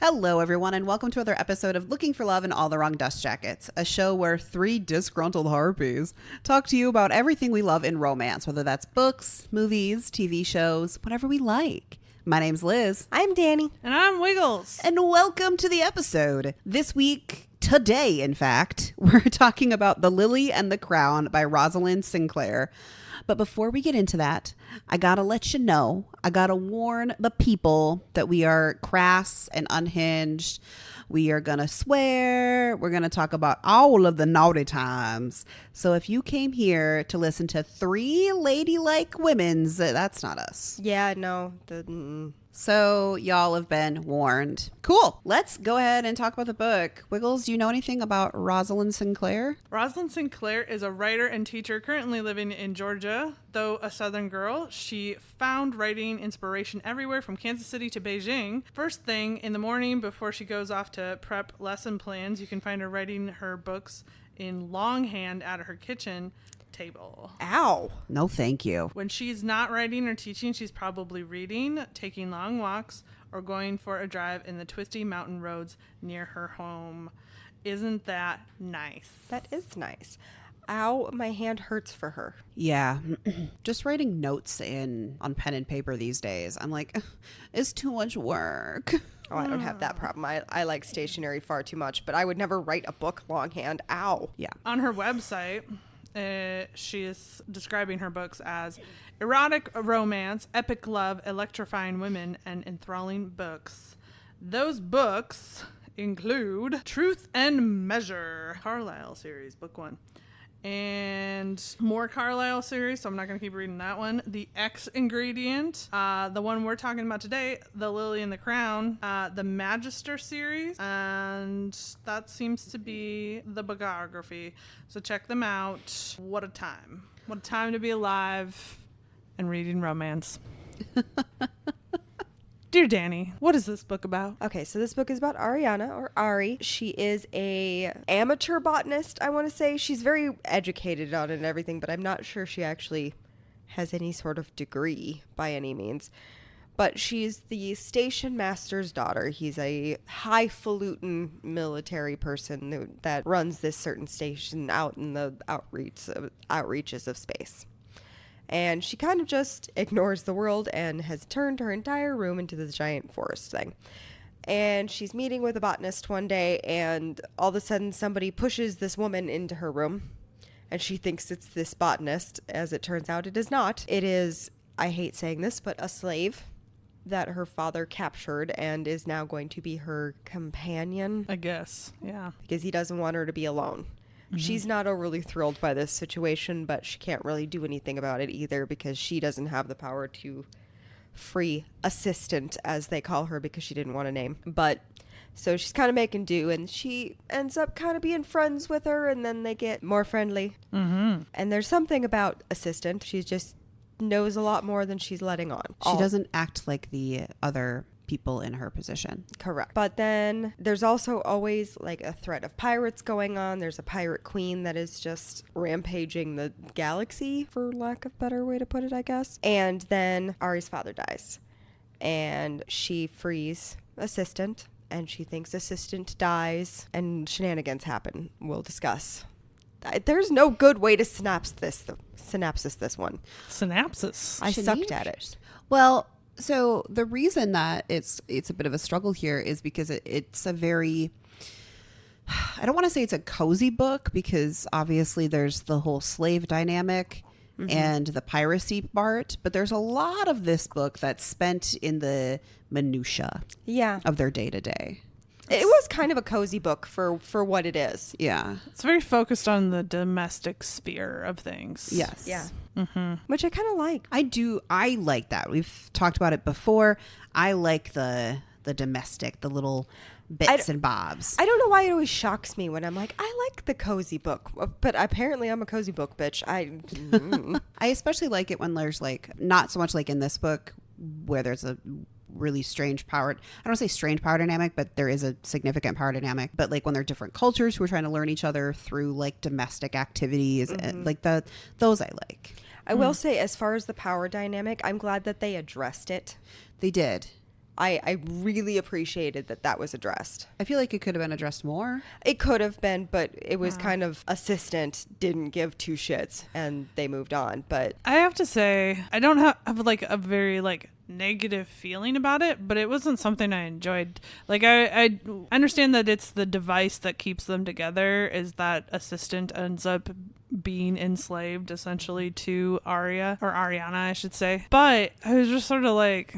Hello, everyone, and welcome to another episode of Looking for Love in All the Wrong Dust Jackets, a show where three disgruntled harpies talk to you about everything we love in romance, whether that's books, movies, TV shows, whatever we like. My name's Liz. I'm Danny. And I'm Wiggles. And welcome to the episode. This week, today, in fact, we're talking about The Lily and the Crown by Roslyn Sinclair. But before we get into that, I gotta let you know, I gotta warn the people that we are crass and unhinged. We are gonna swear. We're gonna talk about all of the naughty times. So if you came here to listen to three ladylike women's, that's not us. Yeah, no. So y'all have been warned. Cool. Let's go ahead and talk about the book. Wiggles, do you know anything about Roslyn Sinclair? Roslyn Sinclair is a writer and teacher currently living in Georgia. Though a Southern girl, she found writing inspiration everywhere from Kansas City to Beijing. First thing in the morning before she goes off to prep lesson plans, you can find her writing her books in longhand at her kitchen table. Ow. No, thank you. When she's not writing or teaching, she's probably reading, taking long walks, or going for a drive in the twisty mountain roads near her home. Isn't that nice? That is nice. Ow, my hand hurts for her. Yeah. Just writing notes on pen and paper these days, I'm like, it's too much work. Oh, I don't have that problem. I like stationery far too much, but I would never write a book longhand. Ow. Yeah. On her website, she is describing her books as erotic romance, epic love, electrifying women, and enthralling books. Those books include Truth and Measure, Carlisle series, book 1. And more Carlisle series, so I'm not going to keep reading that one. The X Ingredient, the one we're talking about today, The Lily and the Crown, the Magister series, and that seems to be the biography. So check them out. What a time. What a time to be alive and reading romance. Dear Danny, what is this book about? Okay, so this book is about Ariana, or Ari. She is a amateur botanist, I want to say. She's very educated on it and everything, but I'm not sure she actually has any sort of degree by any means. But she's the station master's daughter. He's a highfalutin military person that runs this certain station out in the outreaches of space. And she kind of just ignores the world and has turned her entire room into this giant forest thing. And she's meeting with a botanist one day, and all of a sudden somebody pushes this woman into her room. And she thinks it's this botanist. As it turns out, it is not. It is, I hate saying this, but a slave that her father captured and is now going to be her companion. I guess, yeah. Because he doesn't want her to be alone. She's not overly thrilled by this situation, but she can't really do anything about it either because she doesn't have the power to free assistant, as they call her, because she didn't want a name. But so she's kind of making do, and she ends up kind of being friends with her, and then they get more friendly. Mm-hmm. And there's something about assistant. She just knows a lot more than she's letting on. She doesn't act like the other people in her position. Correct. But then there's also always like a threat of pirates going on. There's a pirate queen that is just rampaging the galaxy, for lack of a better way to put it, I guess. And then Ari's father dies. And she frees assistant, and she thinks assistant dies, and shenanigans happen. We'll discuss. There's no good way to synopsis this one. Synopsis. I sucked at it. Well, so the reason that it's a bit of a struggle here is because it's a very, I don't want to say it's a cozy book, because obviously there's the whole slave dynamic and the piracy part, but there's a lot of this book that's spent in the minutia of their day to day. It was kind of a cozy book for what it is. Yeah. It's very focused on the domestic sphere of things. Yes. Yeah. Mm-hmm. Which I kind of like. I like that. We've talked about it before. I like the domestic, the little bits and bobs. I don't know why it always shocks me when I'm like, I like the cozy book, but apparently I'm a cozy book bitch. I especially like it when there's like, not so much like in this book, where there's a really strange power. I don't want to say strange power dynamic, but there is a significant power dynamic. But like when they're different cultures who are trying to learn each other through like domestic activities, and like those I like. I will say, as far as the power dynamic, I'm glad that they addressed it. They did. I really appreciated that was addressed. I feel like it could have been addressed more. It could have been, but it was kind of assistant didn't give two shits and they moved on. But I have to say, I don't have like a very like negative feeling about it, but it wasn't something I enjoyed. Like I understand that it's the device that keeps them together, is that assistant ends up being enslaved essentially to Arya, or Ariana I should say. But I was just sort of like,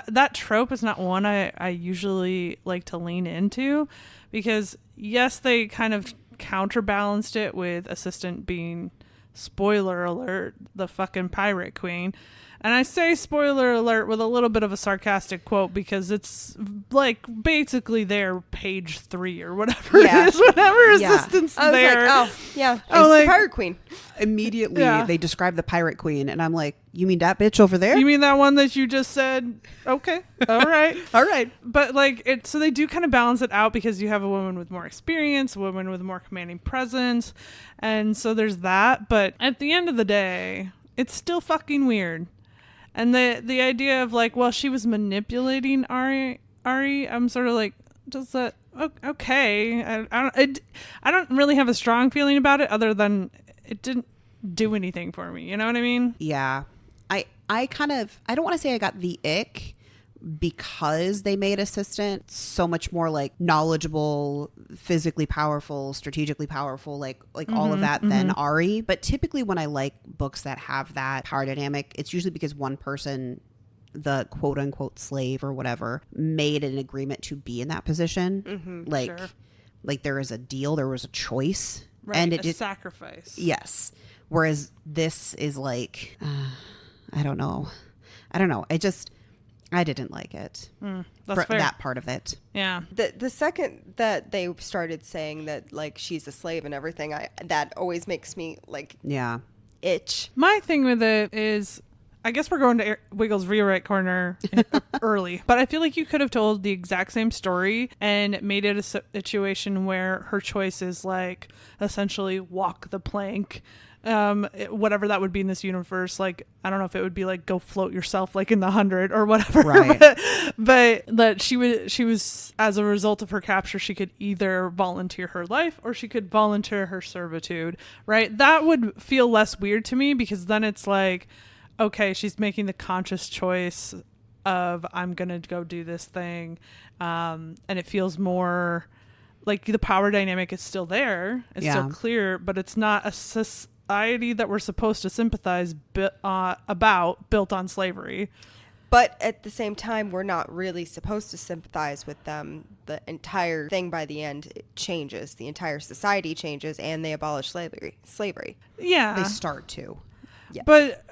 that trope is not one I usually like to lean into, because yes, they kind of counterbalanced it with assistant being, spoiler alert, the fucking pirate queen. And I say spoiler alert with a little bit of a sarcastic quote, because it's like basically their page 3 or whatever it is, whenever assistant's I was there. like, oh yeah, Oh, it's like, the pirate queen. Immediately they describe the pirate queen, and I'm like, you mean that bitch over there? You mean that one that you just said? Okay, all right. All right. But like so they do kind of balance it out, because you have a woman with more experience, a woman with more commanding presence, and so there's that. But at the end of the day, it's still fucking weird. And the idea of like, well, she was manipulating Ari, I'm sort of like, does that, okay. I don't really have a strong feeling about it, other than it didn't do anything for me. You know what I mean? Yeah. I kind of, I don't want to say I got the ick, because they made assistant so much more like knowledgeable, physically powerful, strategically powerful, like all of that than Ari. But typically when I like books that have that power dynamic, it's usually because one person, the quote unquote slave or whatever, made an agreement to be in that position. Like there is a deal, there was a choice, right, and it a sacrifice. Yes. Whereas this is like, I don't know. I didn't like it. That's fair. That part of it. Yeah. The second that they started saying that like she's a slave and everything, that always makes me like itch. My thing with it is, I guess we're going to Wiggles rewrite corner early, but I feel like you could have told the exact same story and made it a situation where her choice is like essentially walk the plank. Whatever that would be in this universe, like I don't know if it would be like go float yourself like in the 100 or whatever, right? but that she was as a result of her capture, she could either volunteer her life or she could volunteer her servitude, right? That would feel less weird to me, because then it's like, okay, she's making the conscious choice of I'm gonna go do this thing, and it feels more like the power dynamic is still there, it's still clear, but it's not a society that we're supposed to sympathize about, built on slavery. But at the same time, we're not really supposed to sympathize with them. The entire thing by the end, it changes. The entire society changes, and they abolish slavery. Yeah, they start to. Yes. But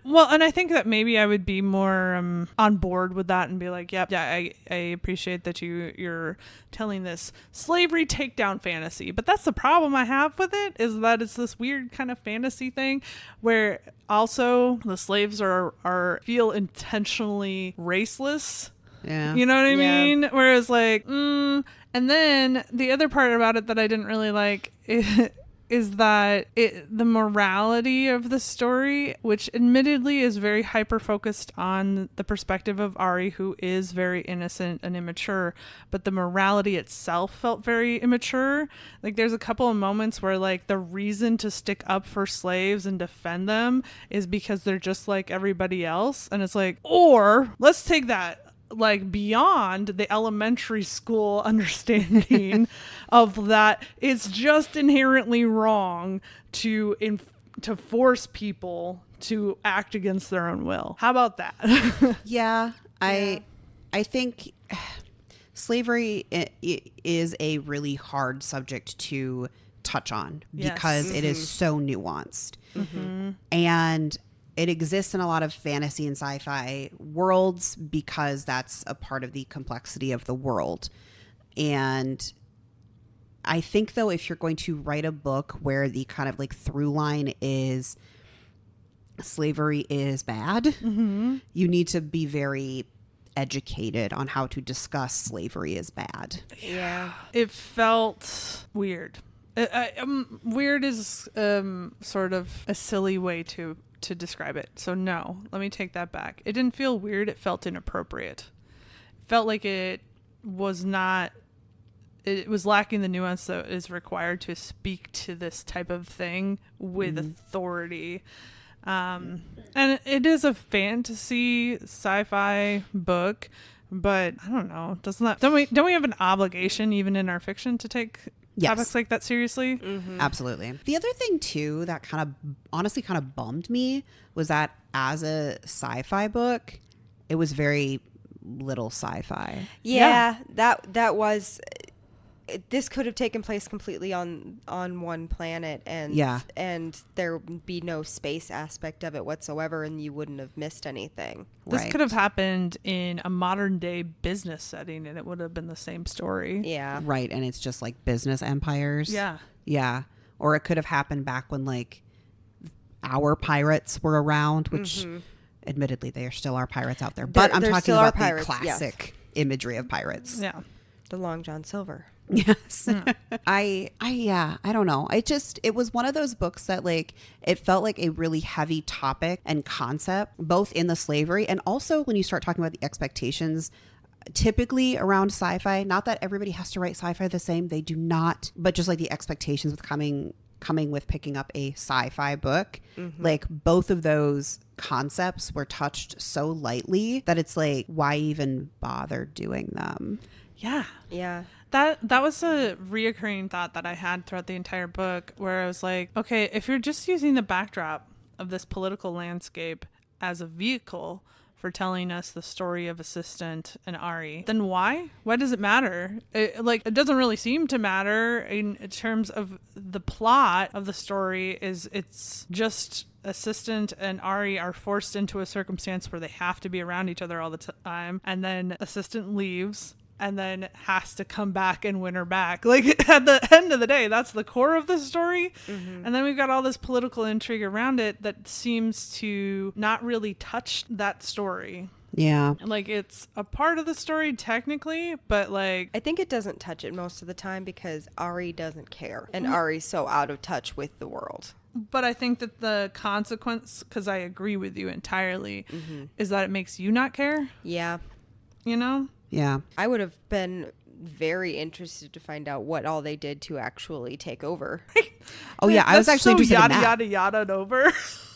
well, and I think that maybe I would be more on board with that and be like, yeah, I appreciate that you're telling this slavery takedown fantasy. But that's the problem I have with it, is that it's this weird kind of fantasy thing where also the slaves are feel intentionally raceless. Yeah. You know what I mean? Whereas like, and then the other part about it that I didn't really like is that the morality of the story, which admittedly is very hyper focused on the perspective of Ari, who is very innocent and immature, but the morality itself felt very immature. Like there's a couple of moments where like the reason to stick up for slaves and defend them is because they're just like everybody else, and it's like, or let's take that like beyond the elementary school understanding of that it's just inherently wrong to force people to act against their own will. How about that? I think slavery is a really hard subject to touch on, because it is so nuanced. And it exists in a lot of fantasy and sci-fi worlds because that's a part of the complexity of the world. And I think, though, if you're going to write a book where the kind of like through line is slavery is bad. You need to be very educated on how to discuss slavery as bad. Yeah. It felt weird. Weird is sort of a silly way to describe it. So no, let me take that back. It didn't feel weird. It felt inappropriate. It felt like it was not. It was lacking the nuance that is required to speak to this type of thing with authority. And it is a fantasy sci-fi book, but I don't know. Don't we have an obligation even in our fiction to take topics like that seriously? Absolutely. The other thing too that honestly kind of bummed me was that as a sci-fi book, it was very little sci-fi. Yeah. That was. This could have taken place completely on one planet, and there would be no space aspect of it whatsoever, and you wouldn't have missed anything. This could have happened in a modern day business setting, and it would have been the same story. Yeah. Right. And it's just like business empires. Yeah. Yeah. Or it could have happened back when like our pirates were around, which admittedly they still are piraents out there. But I'm talking about the classic imagery of pirates. Yeah. The Long John Silver. Yes. I don't know. It was one of those books that like, it felt like a really heavy topic and concept, both in the slavery and also when you start talking about the expectations typically around sci-fi. Not that everybody has to write sci-fi the same. They do not. But just like the expectations with coming with picking up a sci-fi book, like both of those concepts were touched so lightly that it's like, why even bother doing them? Yeah. Yeah. That was a reoccurring thought that I had throughout the entire book, where I was like, okay, if you're just using the backdrop of this political landscape as a vehicle for telling us the story of Assistant and Ari, then why? Why does it matter? It doesn't really seem to matter in terms of the plot of the story. It's just Assistant and Ari are forced into a circumstance where they have to be around each other all the time, and then Assistant leaves and then has to come back and win her back. Like, at the end of the day, that's the core of the story. And then we've got all this political intrigue around it that seems to not really touch that story. Yeah. Like, it's a part of the story technically, but like, I think it doesn't touch it most of the time because Ari doesn't care, and Ari's so out of touch with the world. But I think that the consequence, because I agree with you entirely, is that it makes you not care. Yeah. You know? Yeah. I would have been very interested to find out what all they did to actually take over. Oh yeah, I was actually interested in that. Yada yada over.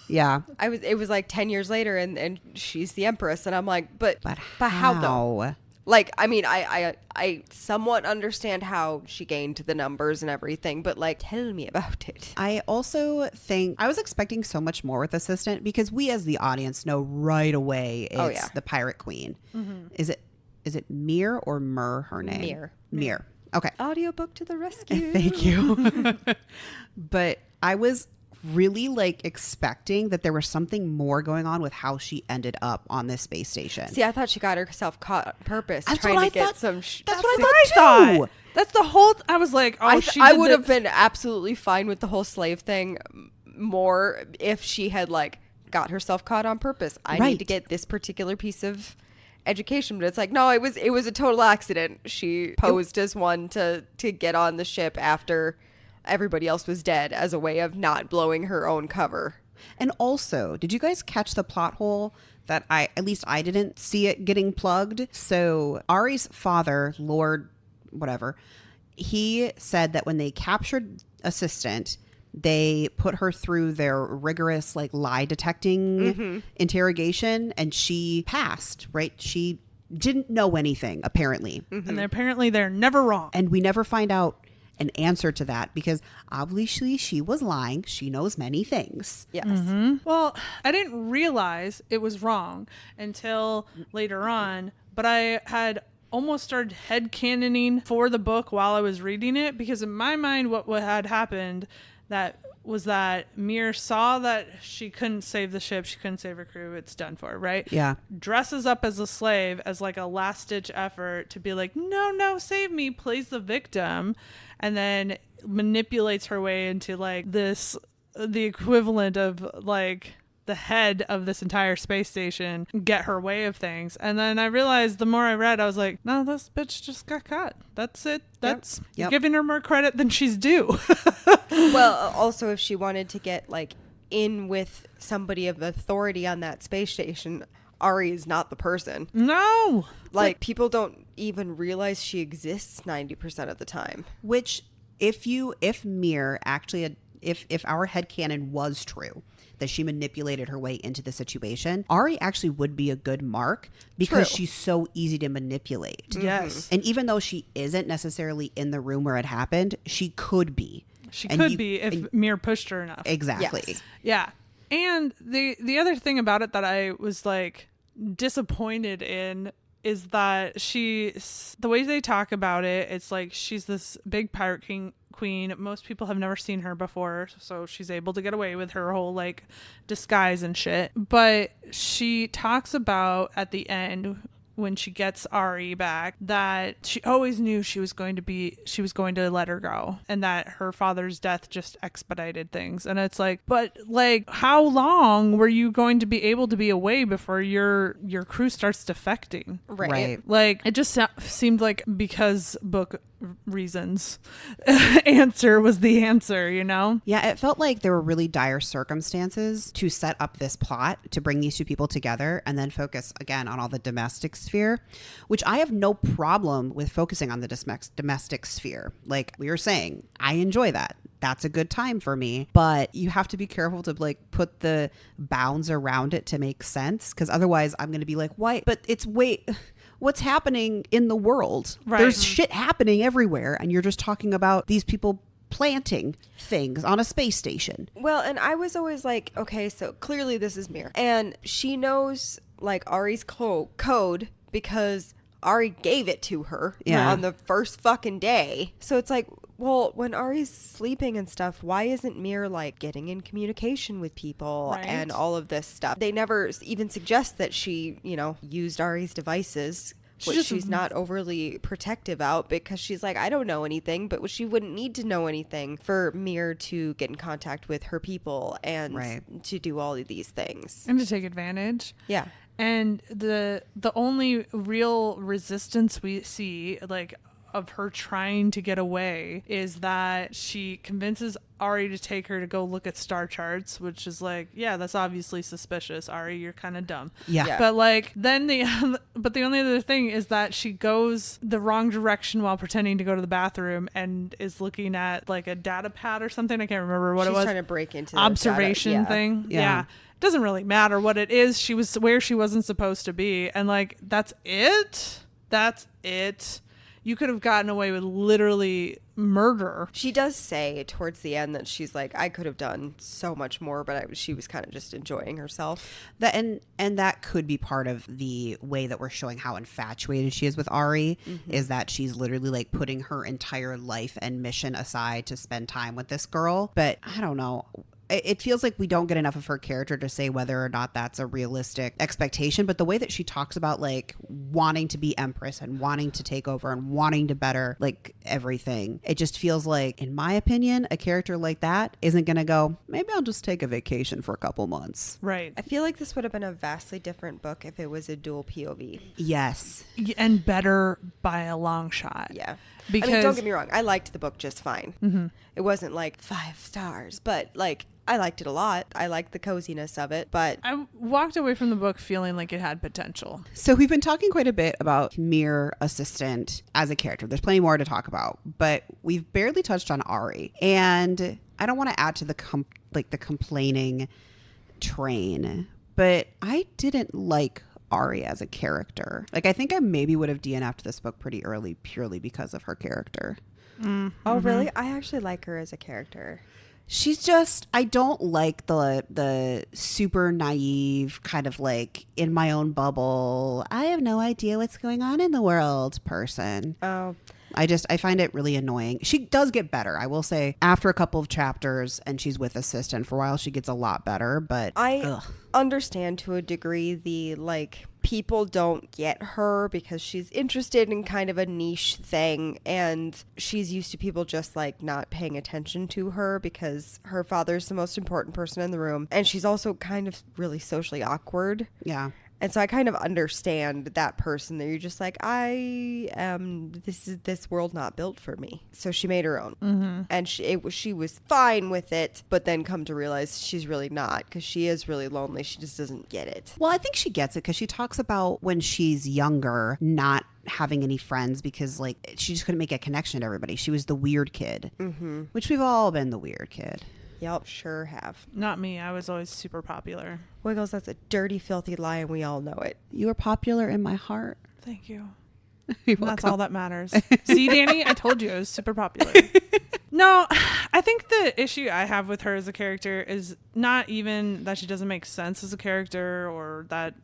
Yeah. It was like 10 years later and she's the empress, and I'm like, but how though? Like, I mean, I somewhat understand how she gained the numbers and everything, but like, tell me about it. I also think I was expecting so much more with Assistant because we as the audience know right away it's the Pirate Queen. Is it Mir or Mur, her name? Mir. Okay. Audiobook to the rescue. Thank you. But I was really like expecting that there was something more going on with how she ended up on this space station. See, I thought she got herself caught on purpose That's trying what to I get thought. some That's what I thought too. That's the whole I was like, oh, I would have been absolutely fine with the whole slave thing more if she had like got herself caught on purpose. I need to get this particular piece of education, but it's like, no, it was a total accident. She posed as one to get on the ship after everybody else was dead as a way of not blowing her own cover. And also, did you guys catch the plot hole that at least I didn't see it getting plugged? So Ari's father, Lord whatever, he said that when they captured Assistant, they put her through their rigorous like lie detecting interrogation, and she passed, right? She didn't know anything apparently. And apparently they're never wrong. And we never find out an answer to that because obviously she was lying. She knows many things. Yes. Well, I didn't realize it was wrong until later on, but I had almost started headcanoning for the book while I was reading it, because in my mind what had happened was that Mir saw that she couldn't save the ship, she couldn't save her crew, it's done for, right? Yeah. Dresses up as a slave as like a last ditch effort to be like, no, save me, plays the victim, and then manipulates her way into like the equivalent of like the head of this entire space station get her way of things. And then I realized the more I read, I was like, no, this bitch just got caught. That's it. That's giving her more credit than she's due. Well, also, if she wanted to get like in with somebody of authority on that space station, Ari is not the person. No. Like, people don't even realize she exists 90% of the time. Which, if Mir actually, if our headcanon was true, that she manipulated her way into the situation, Ari actually would be a good mark because she's so easy to manipulate. Yes. And even though she isn't necessarily in the room where it happened, she could be. She could be if Mir pushed her enough. Exactly. Yes. Yeah. And the other thing about it that I was like disappointed in is that the way they talk about it, it's like she's this big pirate queen. Most people have never seen her before, so she's able to get away with her whole like disguise and shit. But she talks about at the end, when she gets Ari back, that she always knew she was going to let her go, and that her father's death just expedited things. And it's like, but like, how long were you going to be able to be away before your crew starts defecting? Right. Like, it just seemed like, because book reasons, answer was the answer, you know? Yeah, it felt like there were really dire circumstances to set up this plot to bring these two people together and then focus again on all the domestic sphere, which I have no problem with focusing on the domestic sphere. Like we were saying, I enjoy that. That's a good time for me, but you have to be careful to like put the bounds around it to make sense, because otherwise I'm going to be like, why? But what's happening in the world? Right. There's shit happening everywhere, and you're just talking about these people planting things on a space station. Well, and I was always like, okay, so clearly this is Mir, and she knows like Ari's code because Ari gave it to her on the first fucking day. So it's like, well, when Ari's sleeping and stuff, why isn't Mir like getting in communication with people and all of this stuff? They never even suggest that she, used Ari's devices, which she's not overly protective out, because she's like, I don't know anything, but she wouldn't need to know anything for Mir to get in contact with her people and to do all of these things. And to take advantage. Yeah. And the only real resistance we see, like, of her trying to get away, is that she convinces Ari to take her to go look at star charts, which is like, yeah, that's obviously suspicious. Ari, you're kind of dumb. Yeah. But like, then the only other thing is that she goes the wrong direction while pretending to go to the bathroom and is looking at like a data pad or something. I can't remember what it was. She's trying to break into the observation thing. Yeah. Doesn't really matter what it is. She was where she wasn't supposed to be. And like, that's it. You could have gotten away with literally murder. She does say towards the end that she's like, I could have done so much more, but she was kind of just enjoying herself. And that could be part of the way that we're showing how infatuated she is with Ari, is that she's literally like putting her entire life and mission aside to spend time with this girl. But I don't know. It feels like we don't get enough of her character to say whether or not that's a realistic expectation. But the way that she talks about like wanting to be empress and wanting to take over and wanting to better like everything, it just feels like, in my opinion, a character like that isn't going to go, maybe I'll just take a vacation for a couple months. Right. I feel like this would have been a vastly different book if it was a dual POV. Yes. And better by a long shot. Yeah. Because, I mean, don't get me wrong, I liked the book just fine. Mm-hmm. It wasn't like 5 stars, but like, I liked it a lot. I liked the coziness of it, but I walked away from the book feeling like it had potential. So we've been talking quite a bit about Mir Assistant as a character. There's plenty more to talk about, but we've barely touched on Ari. And I don't want to add to the complaining train, but I didn't like Ari as a character. Like, I think I maybe would have DNF'd this book pretty early purely because of her character. Oh, really? I actually like her as a character. She's just, I don't like the super naive kind of like in my own bubble, I have no idea what's going on in the world person. Oh, I find it really annoying. She does get better, I will say. After a couple of chapters and she's with assistant for a while, she gets a lot better, but I understand to a degree the like people don't get her because she's interested in kind of a niche thing, and she's used to people just like not paying attention to her because her father's the most important person in the room, and she's also kind of really socially awkward. Yeah. And so I kind of understand that person that you're just like, this world not built for me. So she made her own. And she was fine with it, but then come to realize she's really not, because she is really lonely. She just doesn't get it. Well, I think she gets it because she talks about when she's younger not having any friends because like she just couldn't make a connection to everybody. She was the weird kid, which we've all been the weird kid. Yep, sure have. Not me. I was always super popular. Wiggles, that's a dirty, filthy lie, and we all know it. You were popular in my heart. Thank you. You're That's welcome. all that matters. See, Danny, I told you I was super popular. No, I think the issue I have with her as a character is not even that she doesn't make sense as a character, or that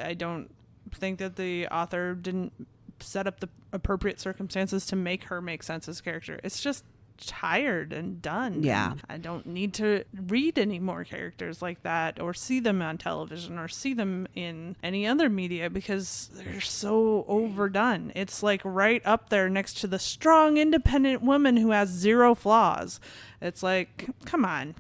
I don't think that the author didn't set up the appropriate circumstances to make her make sense as a character. It's just tired and done. Yeah. And I don't need to read any more characters like that or see them on television or see them in any other media because they're so overdone. It's like right up there next to the strong, independent woman who has zero flaws. It's like, come on.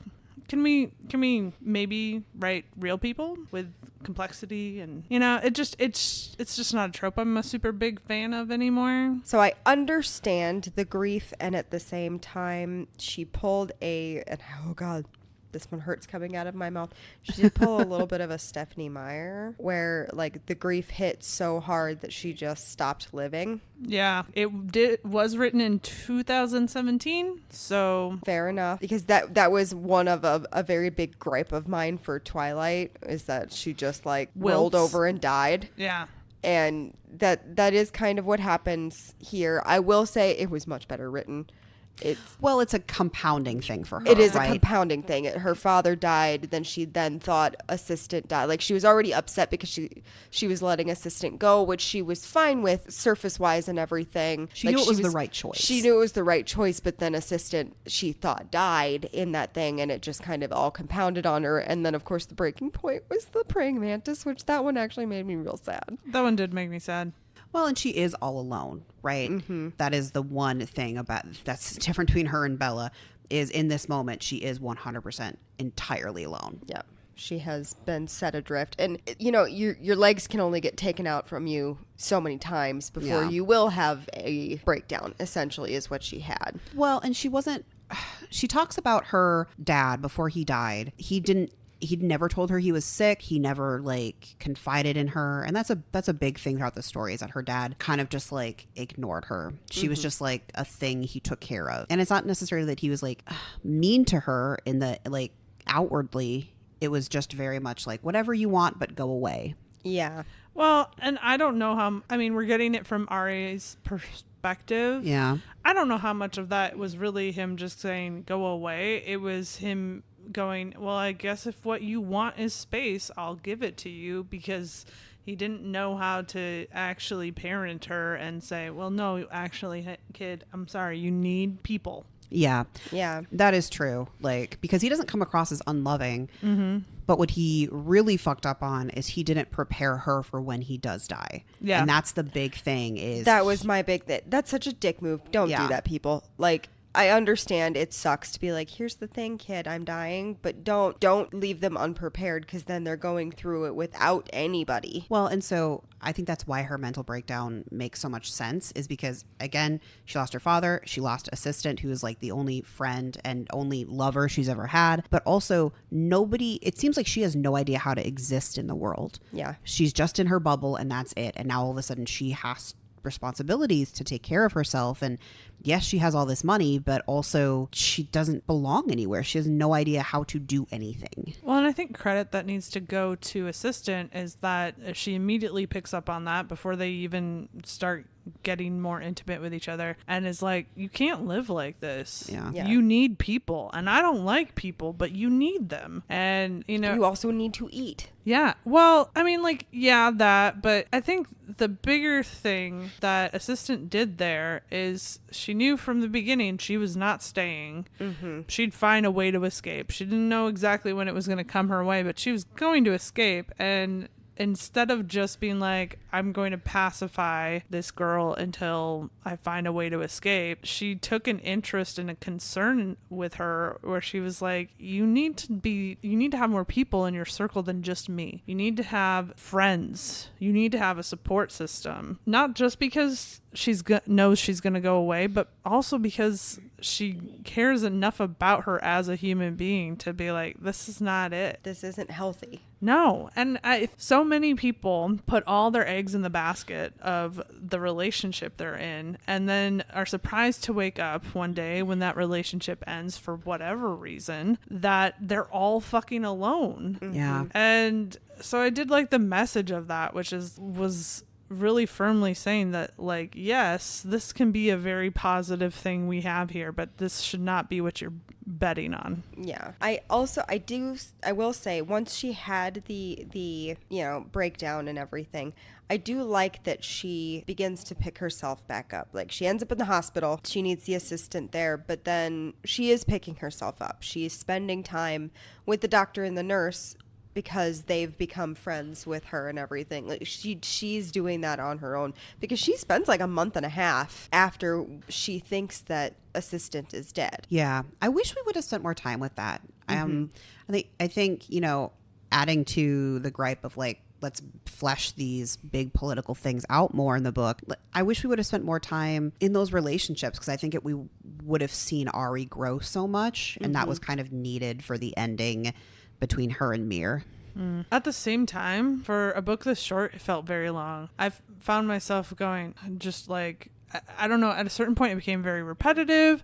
Can we maybe write real people with complexity? And it's just not a trope I'm a super big fan of anymore. So I understand the grief, and at the same time she pulled and oh god, this one hurts coming out of my mouth. She did pull a little bit of a Stephanie Meyer, where like the grief hit so hard that she just stopped living. Yeah, it was written in 2017, so fair enough, because that was one of a very big gripe of mine for Twilight, is that she just like rolled over and died. Yeah. And that is kind of what happens here. I will say it was much better written. It's a compounding thing for her. It is right? a compounding thing. Her father died, then she thought assistant died. Like, she was already upset because she was letting assistant go, which she was fine with surface wise and everything. She knew it was the right choice. She knew it was the right choice, but then assistant she thought died in that thing, and it just kind of all compounded on her. And then of course the breaking point was the praying mantis, which that one actually made me real sad. That one did make me sad. Well, and she is all alone, right? That is the one thing that's different between her and Bella, is in this moment she is 100% entirely alone. Yeah. She has been set adrift, and your legs can only get taken out from you so many times before you will have a breakdown, essentially, is what she had. Well, and she talks about her dad before he died. He'd never told her he was sick. He never like confided in her. And that's a big thing throughout the story, is that her dad kind of just like ignored her. She was just like a thing he took care of. And it's not necessarily that he was like mean to her in the like outwardly. It was just very much like whatever you want, but go away. Yeah. Well, and I don't know how, we're getting it from Ari's perspective. Yeah. I don't know how much of that was really him just saying, go away. It was him going, well, I guess if what you want is space, I'll give it to you, because he didn't know how to actually parent her and say, well, no, actually, kid, I'm sorry, you need people. Yeah. Yeah. That is true. Like, because he doesn't come across as unloving. But what he really fucked up on is he didn't prepare her for when he does die. Yeah. And that's the big thing is... That was my big... That's such a dick move. Don't do that, people. Like... I understand it sucks to be like, here's the thing, kid, I'm dying, but don't leave them unprepared, because then they're going through it without anybody. Well, and so I think that's why her mental breakdown makes so much sense, is because, again, she lost her father, she lost assistant, who is like the only friend and only lover she's ever had, but also it seems like she has no idea how to exist in the world. Yeah. She's just in her bubble and that's it. And now all of a sudden she has responsibilities to take care of herself, and yes, she has all this money, but also she doesn't belong anywhere. She has no idea how to do anything. Well, and I think credit that needs to go to assistant is that she immediately picks up on that before they even start getting more intimate with each other, and is like, you can't live like this. Yeah. You need people, and I don't like people, but you need them. And You also need to eat. yeah. Well, I mean, like, yeah, that, but I think the bigger thing that assistant did there is she knew from the beginning she was not staying. Mm-hmm. She'd find a way to escape. She didn't know exactly when it was going to come her way, but she was going to escape. And instead of just being like, I'm going to pacify this girl until I find a way to escape, she took an interest and a concern with her, where she was like, you need to have more people in your circle than just me. You need to have friends. You need to have a support system. Not just because knows she's going to go away, but also because she cares enough about her as a human being to be like, this is not it. This isn't healthy. No. And so many people put all their eggs in the basket of the relationship they're in, and then are surprised to wake up one day when that relationship ends for whatever reason, that they're all fucking alone. Yeah. And so I did like the message of that, which was really firmly saying that, like, yes, this can be a very positive thing we have here, but this should not be what you're betting on. Yeah. I will say, once she had the breakdown and everything, I do like that she begins to pick herself back up. Like, she ends up in the hospital. She needs the assistant there, but then she is picking herself up. She's spending time with the doctor and the nurse because they've become friends with her and everything. Like, she's doing that on her own, because she spends like a month and a half after she thinks that assistant is dead. Yeah. I wish we would have spent more time with that. I think, adding to the gripe of like, let's flesh these big political things out more in the book. I wish we would have spent more time in those relationships, because I think we would have seen Ari grow so much, and that was kind of needed for the ending between her and Mir. At the same time, for a book this short, it felt very long. I've found myself going just like, I don't know, at a certain point it became very repetitive,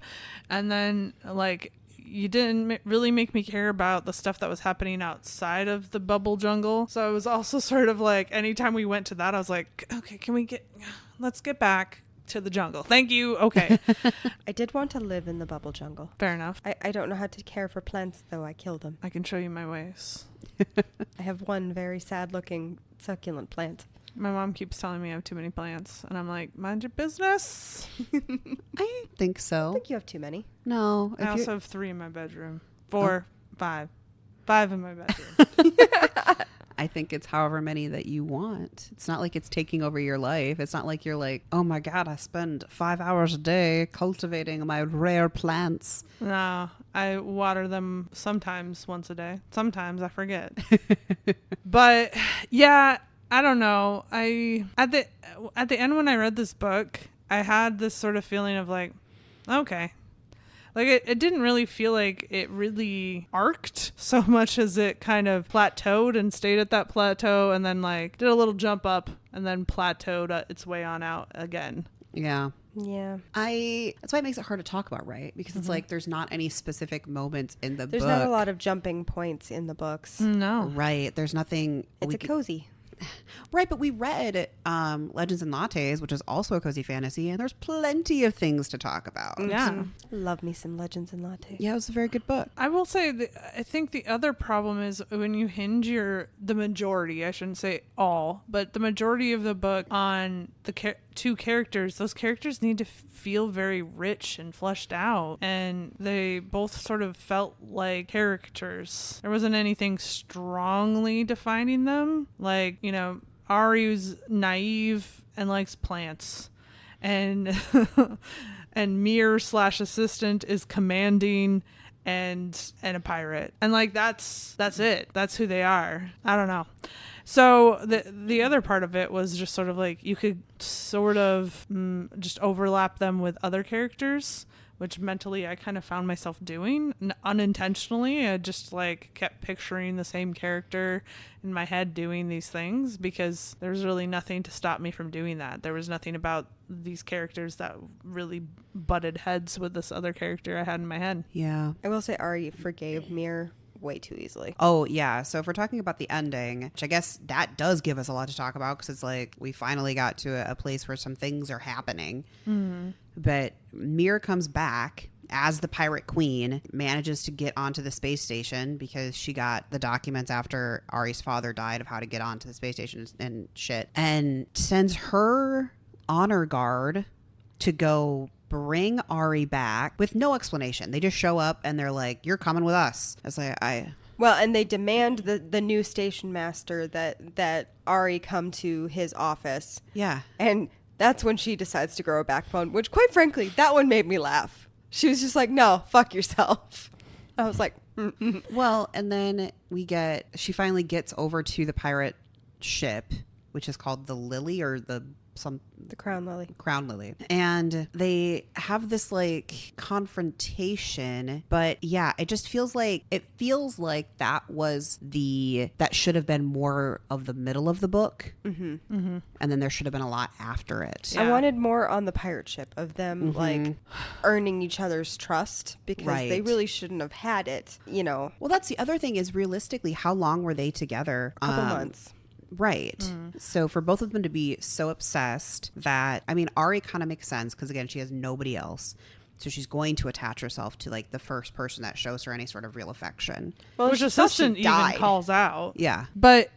and then like, you didn't really make me care about the stuff that was happening outside of the bubble jungle. So I was also sort of like, anytime we went to that, I was like, okay, let's get back to the jungle. Thank you. Okay. I did want to live in the bubble jungle. Fair enough. I don't know how to care for plants, though. I kill them. I can show you my ways. I have one very sad looking succulent plant. My mom keeps telling me I have too many plants, and I'm like, mind your business. I think so. I think you have too many. No. I also have 3 in my bedroom. 4, 5. 5 in my bedroom. I think it's however many that you want. It's not like it's taking over your life. It's not like you're like, oh my God, I spend 5 hours a day cultivating my rare plants. No, I water them sometimes once a day. Sometimes I forget. But yeah, I don't know. At the end when I read this book, I had this sort of feeling of like, okay. Like, it didn't really feel like it really arced so much as it kind of plateaued and stayed at that plateau, and then like did a little jump up and then plateaued its way on out again. Yeah. Yeah. That's why it makes it hard to talk about, right? Because it's like there's not any specific moments in the book. There's not a lot of jumping points in the books. No. Right. There's nothing. It's cozy. Right, but we read Legends and Lattes, which is also a cozy fantasy, and there's plenty of things to talk about. Yeah. Love me some Legends and Lattes. Yeah, it was a very good book. I will say that I think the other problem is when you hinge the majority, I shouldn't say all, but the majority of the book on the 2 characters, those characters need to feel very rich and fleshed out, and they both sort of felt like characters. There wasn't anything strongly defining them. Like, Ari was naive and likes plants, and and Mir / assistant is commanding and a pirate, and like that's it. That's who they are. I don't know. So the other part of it was just sort of like you could sort of just overlap them with other characters, which mentally I kind of found myself doing unintentionally. I just like kept picturing the same character in my head doing these things because there's really nothing to stop me from doing that. There was nothing about these characters that really butted heads with this other character I had in my head. Yeah. I will say Ari forgave Mir way too easily. Oh, yeah. So if we're talking about the ending, which I guess that does give us a lot to talk about because it's like we finally got to a place where some things are happening. Mm-hmm. But Mir comes back as the pirate queen, manages to get onto the space station because she got the documents after Ari's father died of how to get onto the space station and shit, and sends her honor guard to go bring Ari back with no explanation. They just show up and they're like, "You're coming with us." It's like, Well, and they demand the new station master that Ari come to his office. Yeah. And that's when she decides to grow a backbone, which quite frankly, that one made me laugh. She was just like, "No, fuck yourself." I was like, mm-mm. Well, and then she finally gets over to the pirate ship, which is called the Lily or the Crown Lily. Crown Lily. And they have this like confrontation, but yeah, it feels like that should have been more of the middle of the book. Mm-hmm. Mm-hmm. And then there should have been a lot after it. Yeah. I wanted more on the pirate ship of them like earning each other's trust because they really shouldn't have had it, you know. Well, that's the other thing is realistically, how long were they together? A couple months. Right. So for both of them to be so obsessed that, I mean, Ari kind of makes sense because, again, she has nobody else. So she's going to attach herself to, like, the first person that shows her any sort of real affection. Well, which assistant even calls out. Yeah. But,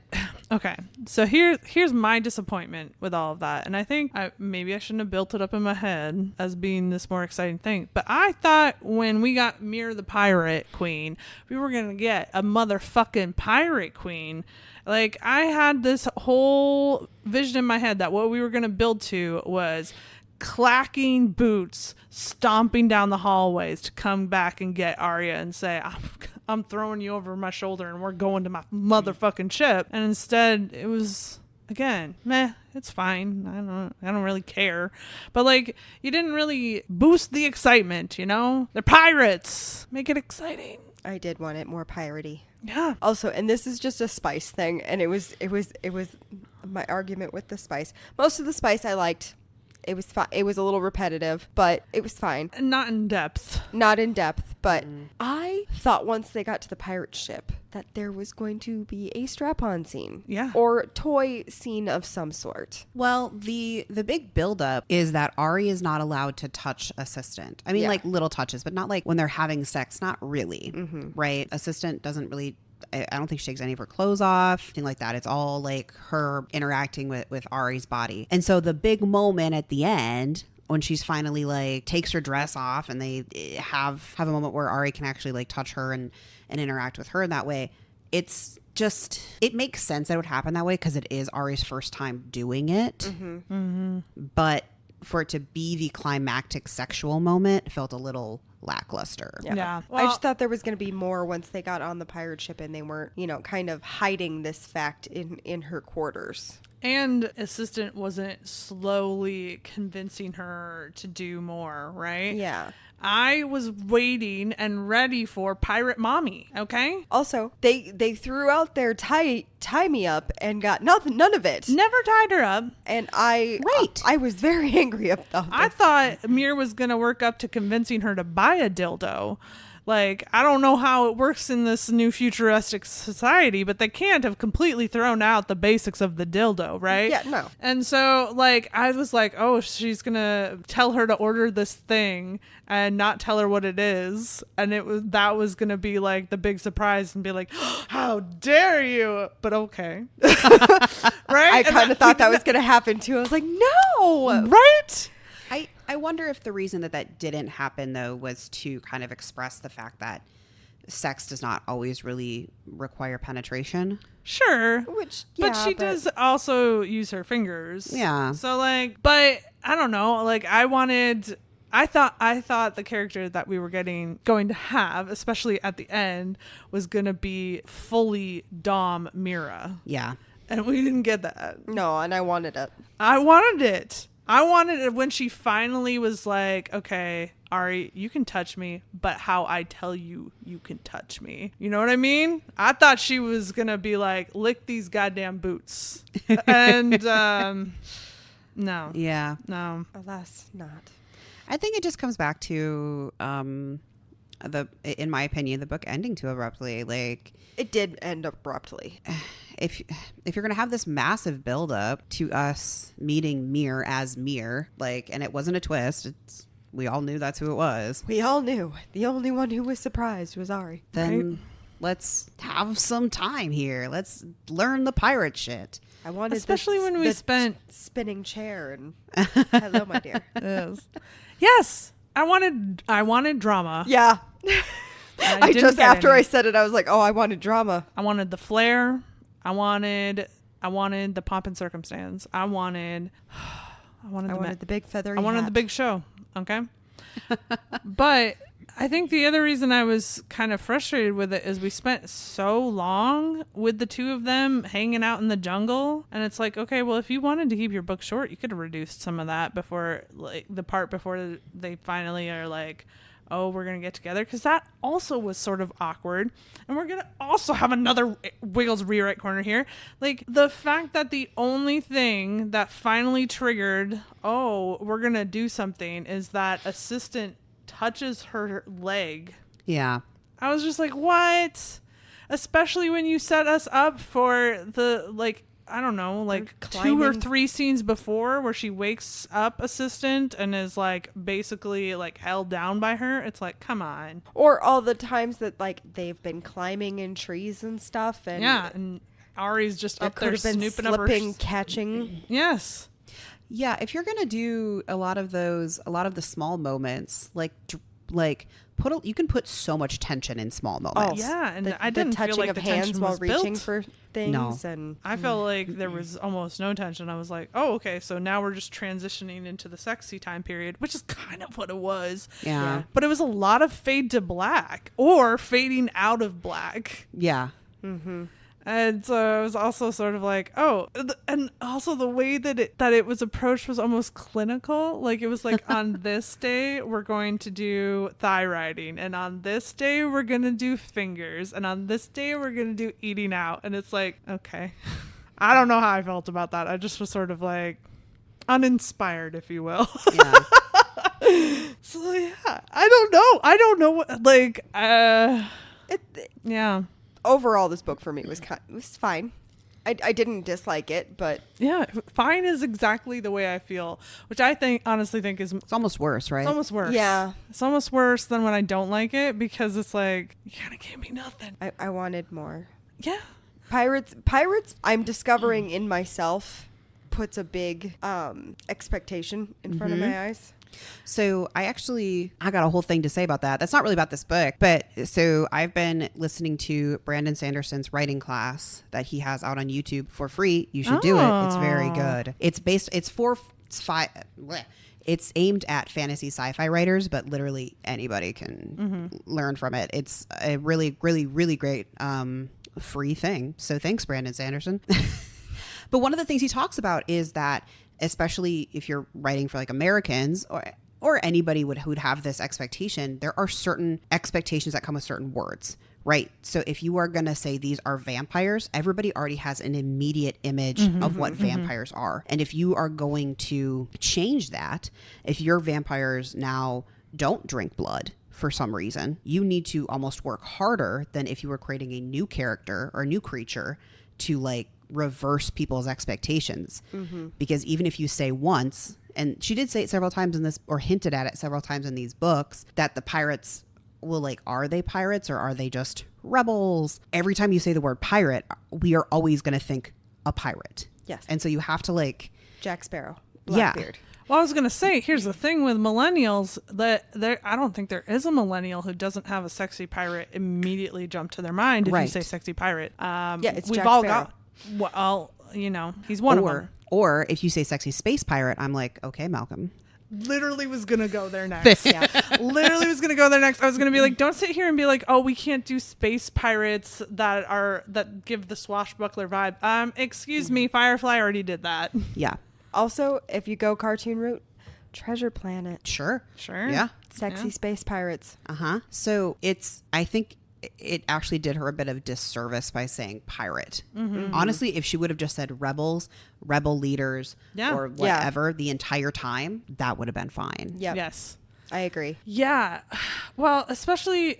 okay. So here's my disappointment with all of that. And I think maybe I shouldn't have built it up in my head as being this more exciting thing. But I thought when we got Mir the Pirate Queen, we were going to get a motherfucking pirate queen. Like, I had this whole vision in my head that what we were going to build to was clacking boots, stomping down the hallways to come back and get Arya and say, I'm throwing you over my shoulder and we're going to my motherfucking ship. And instead, it was, again, meh, it's fine. I don't really care. But, like, you didn't really boost the excitement, you know? They're pirates. Make it exciting. I did want it more piratey. Yeah. Also, and this is just a spice thing, and it was my argument with the spice. Most of the spice I liked. It was fine. It was a little repetitive, but it was fine. Not in depth. Not in depth, but I thought once they got to the pirate ship that there was going to be a strap-on scene. Yeah. Or toy scene of some sort. Well, the big buildup is that Ari is not allowed to touch Assistant. I mean, like little touches, but not like when they're having sex. Not really, right? Assistant doesn't really... I don't think she takes any of her clothes off, anything like that. It's all like her interacting with Ari's body. And so the big moment at the end when she's finally like takes her dress off and they have a moment where Ari can actually like touch her and interact with her in that way. It's just, it makes sense that it would happen that way because it is Ari's first time doing it. Mm-hmm. Mm-hmm. But for it to be the climactic sexual moment, it felt a little lackluster. Yeah. Well, I just thought there was going to be more once they got on the pirate ship and they weren't, kind of hiding this fact in her quarters. And Assistant wasn't slowly convincing her to do more, right? Yeah. I was waiting and ready for Pirate Mommy, okay? Also, they threw out their tie me up and got none of it. Never tied her up. And I was very angry about this. I thought Mir was going to work up to convincing her to buy a dildo. Like, I don't know how it works in this new futuristic society, but they can't have completely thrown out the basics of the dildo, right? Yeah, no. And so, like, I was like, oh, she's going to tell her to order this thing and not tell her what it is. And that was going to be, like, the big surprise and be like, oh, how dare you? But okay. Right? I kind of thought that was going to happen, too. I was like, no! Right? I wonder if the reason that didn't happen, though, was to kind of express the fact that sex does not always really require penetration. Sure. But she does also use her fingers. Yeah. So, like, but I don't know. Like, I thought the character that we were going to have, especially at the end, was going to be fully Dom Mira. Yeah. And we didn't get that. No, and I wanted it. I wanted it. I wanted it when she finally was like, okay, Ari, you can touch me, but how I tell you you can touch me. You know what I mean? I thought she was going to be like, lick these goddamn boots. And no. Yeah. No. Alas, not. I think it just comes back to in my opinion, the book ending too abruptly. Like, It did end abruptly. if you're gonna have this massive buildup to us meeting Mir as Mir, like, and it wasn't a twist, we all knew that's who it was. We all knew. The only one who was surprised was Ari. Then Right. let's have some time here. Let's learn the pirate shit. I wanted Especially when we spent spinning chair and hello, my dear. Yes. I wanted drama. Yeah. I didn't just get after any. I said it, I was like, oh, I wanted drama. I wanted the flair. I wanted the pomp and circumstance. I wanted the big feathery. I wanted the hat. big show. Okay. But I think the other reason I was kind of frustrated with it is we spent so long with the two of them hanging out in the jungle. And it's like, okay, well, if you wanted to keep your book short, you could have reduced some of that before, like, the part before they finally are like, oh, we're going to get together. Because that also was sort of awkward. And we're going to also have another Wiggles rewrite corner here. Like, the fact that the only thing that finally triggered, oh, we're going to do something, is that assistant touches her leg. Yeah. I was just like, what? Especially when you set us up for the, like, I don't know, like 2 or 3 scenes before where she wakes up assistant and is like basically like held down by her. It's like, come on. Or all the times that like they've been climbing in trees and stuff, and Yeah, and Ari's just up there could have been snooping up her slipping, catching. Yes. Yeah, if you're gonna do a lot of the small moments, you can put so much tension in small moments. Yeah, and the, I didn't the touching feel like of the hands tension while was reaching built. for things. No. And I felt like there was almost no tension. I was like, oh, okay, so now we're just transitioning into the sexy time period, which is kind of what it was. Yeah. But it was a lot of fade to black or fading out of black. Yeah. And so I was also sort of like, oh, and also the way that it was approached was almost clinical. Like, it was like, on this day, we're going to do thigh riding. And on this day, we're going to do fingers. And on this day, we're going to do eating out. And it's like, okay. I don't know how I felt about that. I just was sort of like uninspired, if you will. Yeah. So, yeah, I don't know what, like, yeah. overall, this book for me was fine. I didn't dislike it, but Yeah, fine is exactly the way I feel, which I honestly think is It's almost worse, right? it's almost worse. Yeah. It's almost worse than when I don't like it, because it's like, you kind of gave me nothing. I wanted more. Yeah. Pirates, I'm discovering in myself puts a big expectation in front of my eyes. So I got a whole thing to say about that. That's not really about this book, but so I've been listening to Brandon Sanderson's writing class that he has out on YouTube for free. You should do it. It's very good. It's aimed at fantasy sci-fi writers, but literally anybody can learn from it. It's a really, really, really great free thing. So thanks, Brandon Sanderson. But one of the things he talks about is that, especially if you're writing for like Americans or anybody who'd have this expectation, there are certain expectations that come with certain words, right? So if you are going to say these are vampires, everybody already has an immediate image of what vampires are. And if you are going to change that, if your vampires now don't drink blood for some reason, you need to almost work harder than if you were creating a new character or a new creature to like reverse people's expectations. Because even if you say once, and she did say it several times in this, or hinted at it several times in these books, that the pirates will, like, are they pirates or are they just rebels? Every time you say the word pirate, we are always going to think a pirate. Yes. And so you have to like Jack Sparrow, Yeah. Blackbeard. Well, I was going to say, here's the thing with millennials, that I don't think there is a millennial who doesn't have a sexy pirate immediately jump to their mind if you Right. say sexy pirate. It's we've Jack all Sparrow. got, well, you know, he's one of them. Or if you say sexy space pirate, I'm like, okay, Malcolm. Literally was going to go there next. Literally was going to go there next. I was going to be like, don't sit here and be like, oh, we can't do space pirates that give the swashbuckler vibe. Excuse me, Firefly already did that. Yeah. Also, if you go cartoon route, Treasure Planet. Sure. Sure. Yeah. Sexy space pirates. Uh-huh. So I think it actually did her a bit of disservice by saying pirate. Honestly, if she would have just said rebels, rebel leaders, or whatever the entire time, that would have been fine. Yep. Yes. I agree. Yeah. Well, especially,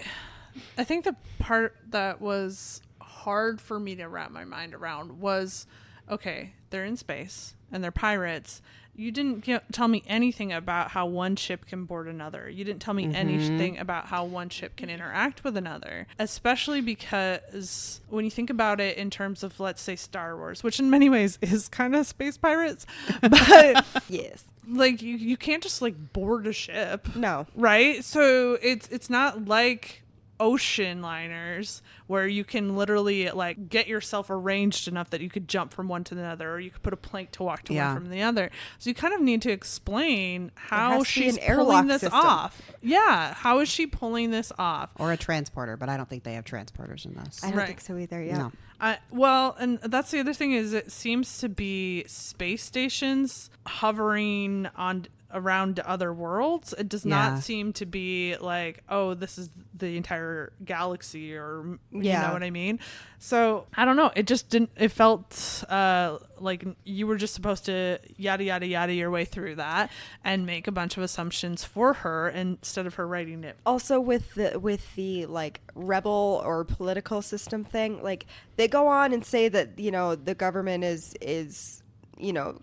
I think the part that was hard for me to wrap my mind around was, okay, they're in space and they're pirates. You didn't tell me anything about how one ship can board another. You didn't tell me anything about how one ship can interact with another, especially because when you think about it in terms of, let's say, Star Wars, which in many ways is kind of space pirates, but Yes. like you can't just like board a ship. No. Right? So it's not like ocean liners where you can literally like get yourself arranged enough that you could jump from one to the other, or you could put a plank to walk to one from the other. So you kind of need to explain how she's pulling this off. Yeah. How is she pulling this off? Or a transporter, but I don't think they have transporters in this. I don't think so either. Yeah. No. Well, and that's the other thing is it seems to be space stations hovering on around other worlds. It does not seem to be like, oh, this is the entire galaxy, or you know what I mean? So I don't know. It just didn't, it felt like you were just supposed to yada, yada, yada your way through that and make a bunch of assumptions for her instead of her writing it. Also with the like rebel or political system thing, like they go on and say that, you know, the government is, you know,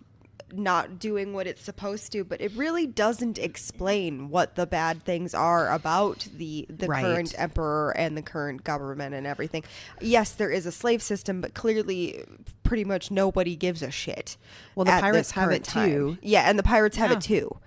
not doing what it's supposed to, but it really doesn't explain what the bad things are about the current emperor and the current government and everything. Yes, there is a slave system, but clearly pretty much nobody gives a shit. Well, the pirates have it too. Yeah, and the pirates have it too.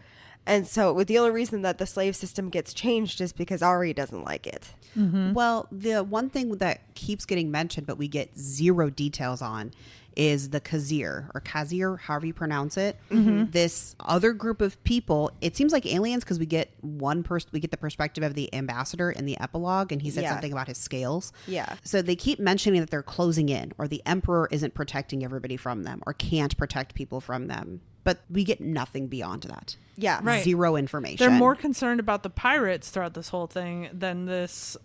And so the only reason that the slave system gets changed is because Ari doesn't like it. Well, the one thing that keeps getting mentioned, but we get zero details on, is the Khazir, however you pronounce it. This other group of people, it seems like aliens because we get the perspective of the ambassador in the epilogue, and he said something about his scales. Yeah. So they keep mentioning that they're closing in, or the emperor isn't protecting everybody from them, or can't protect people from them. But we get nothing beyond that. Yeah. Right. Zero information. They're more concerned about the pirates throughout this whole thing than this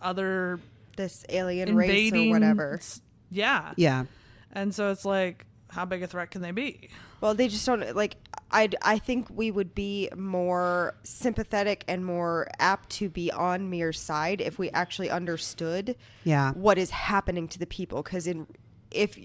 alien race or whatever. Yeah. Yeah. And so it's like, how big a threat can they be? Well, they just don't, like, I think we would be more sympathetic and more apt to be on Mir's side if we actually understood what is happening to the people. Because if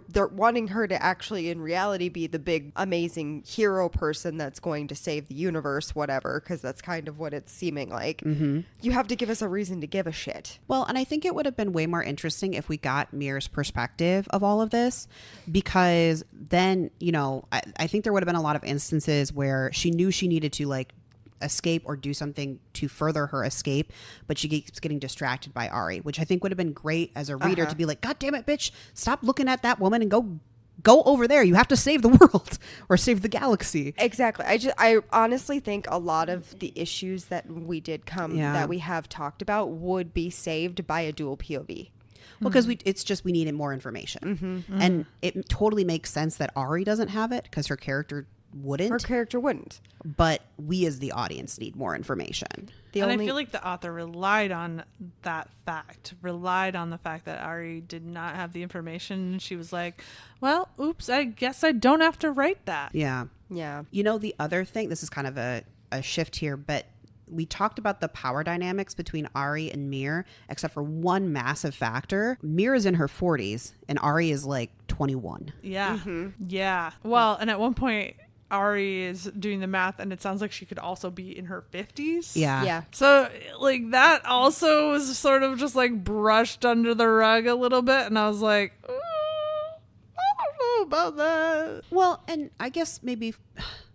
they're wanting her to actually in reality be the big amazing hero person that's going to save the universe, whatever, because that's kind of what it's seeming like, you have to give us a reason to give a shit. Well, and I think it would have been way more interesting if we got Mir's perspective of all of this, because then, you know, I think there would have been a lot of instances where she knew she needed to like escape or do something to further her escape, but she keeps getting distracted by Ari, which I think would have been great as a reader to be like, God damn it, bitch, stop looking at that woman and go over there. You have to save the world or save the galaxy. Exactly. I honestly think a lot of the issues that we did that we have talked about would be saved by a dual POV. Well, because we needed more information. And it totally makes sense that Ari doesn't have it because her character wouldn't. But we as the audience need more information. I feel like the author relied on the fact that Ari did not have the information. And she was like, well, oops, I guess I don't have to write that. Yeah. Yeah. You know, the other thing, this is kind of a shift here, but we talked about the power dynamics between Ari and Mir, except for one massive factor. Mir is in her 40s and Ari is like 21. Yeah. Yeah. Well, and at one point, Ari is doing the math and it sounds like she could also be in her 50s. Yeah. So like that also was sort of just like brushed under the rug a little bit. And I was like, I don't know about that. Well, and I guess maybe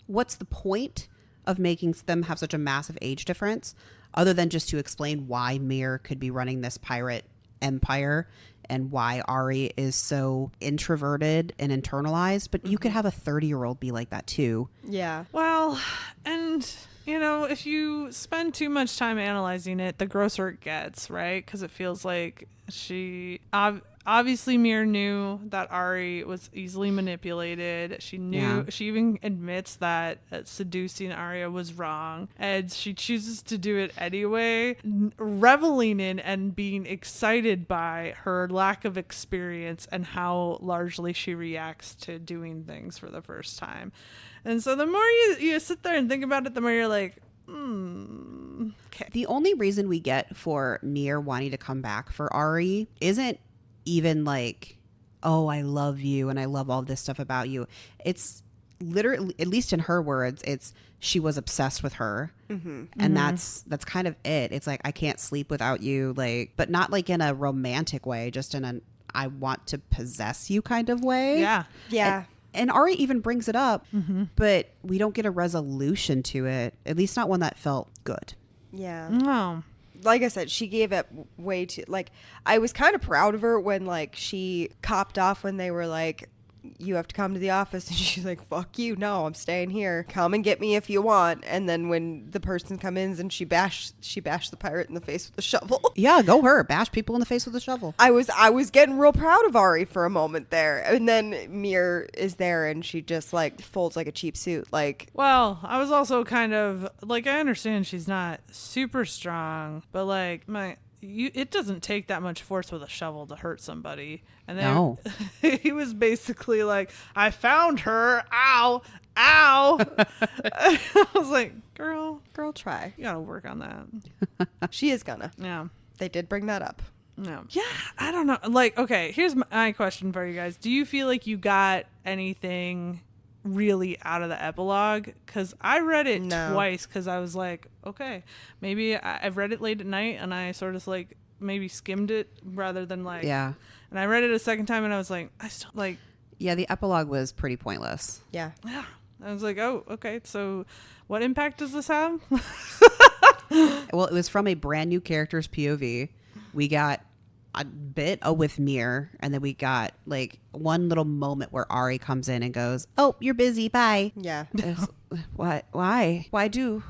what's the point of making them have such a massive age difference other than just to explain why Mir could be running this pirate empire and why Ari is so introverted and internalized, but you could have a 30-year-old be like that too. Yeah. Well, and you know, if you spend too much time analyzing it, the grosser it gets, right? Because it feels like she obviously Mir knew that Ari was easily manipulated. She knew, Yeah. she even admits that seducing Arya was wrong, and she chooses to do it anyway, reveling in and being excited by her lack of experience and how largely she reacts to doing things for the first time. And so the more you sit there and think about it, the more you're like, okay. The only reason we get for Mir wanting to come back for Ari isn't even like, oh, I love you and I love all this stuff about you. It's literally, at least in her words, it's she was obsessed with her. And that's kind of it. It's like, I can't sleep without you, like, but not like in a romantic way, just in an I want to possess you kind of way. Yeah. Yeah. And Ari even brings it up, but we don't get a resolution to it, at least not one that felt good. Yeah. No. Like I said, she gave it way too, like, I was kind of proud of her when, like, she copped off when they were like, you have to come to the office, and she's like, fuck you, no, I'm staying here, come and get me if you want. And then when the person comes in and she bashed the pirate in the face with the shovel. Yeah, go her. Bash people in the face with a shovel. I was getting real proud of Ari for a moment there, and then Mir is there and she just like folds like a cheap suit, like. Well, I was also kind of like, I understand she's not super strong, but like it doesn't take that much force with a shovel to hurt somebody. And then No. he was basically like, I found her. Ow. Ow. I was like, girl, Try. you gotta work on that. She is gonna. Yeah. They did bring that up. No. Yeah, I don't know. Like, okay, here's my question for you guys. Do you feel like you got anything really out of the epilogue? Because I read it twice because I was like, okay, maybe I've read it late at night and I sort of like maybe skimmed it rather than like. Yeah. And I read it a second time and I was like, I still like. Yeah, the epilogue was pretty pointless. Yeah. Yeah. I was like, oh, okay. So what impact does this have? Well, it was from a brand new character's POV. We got a bit with Mir, and then we got like one little moment where Ari comes in and goes, "Oh, you're busy. Bye." Yeah. What? Why? Why do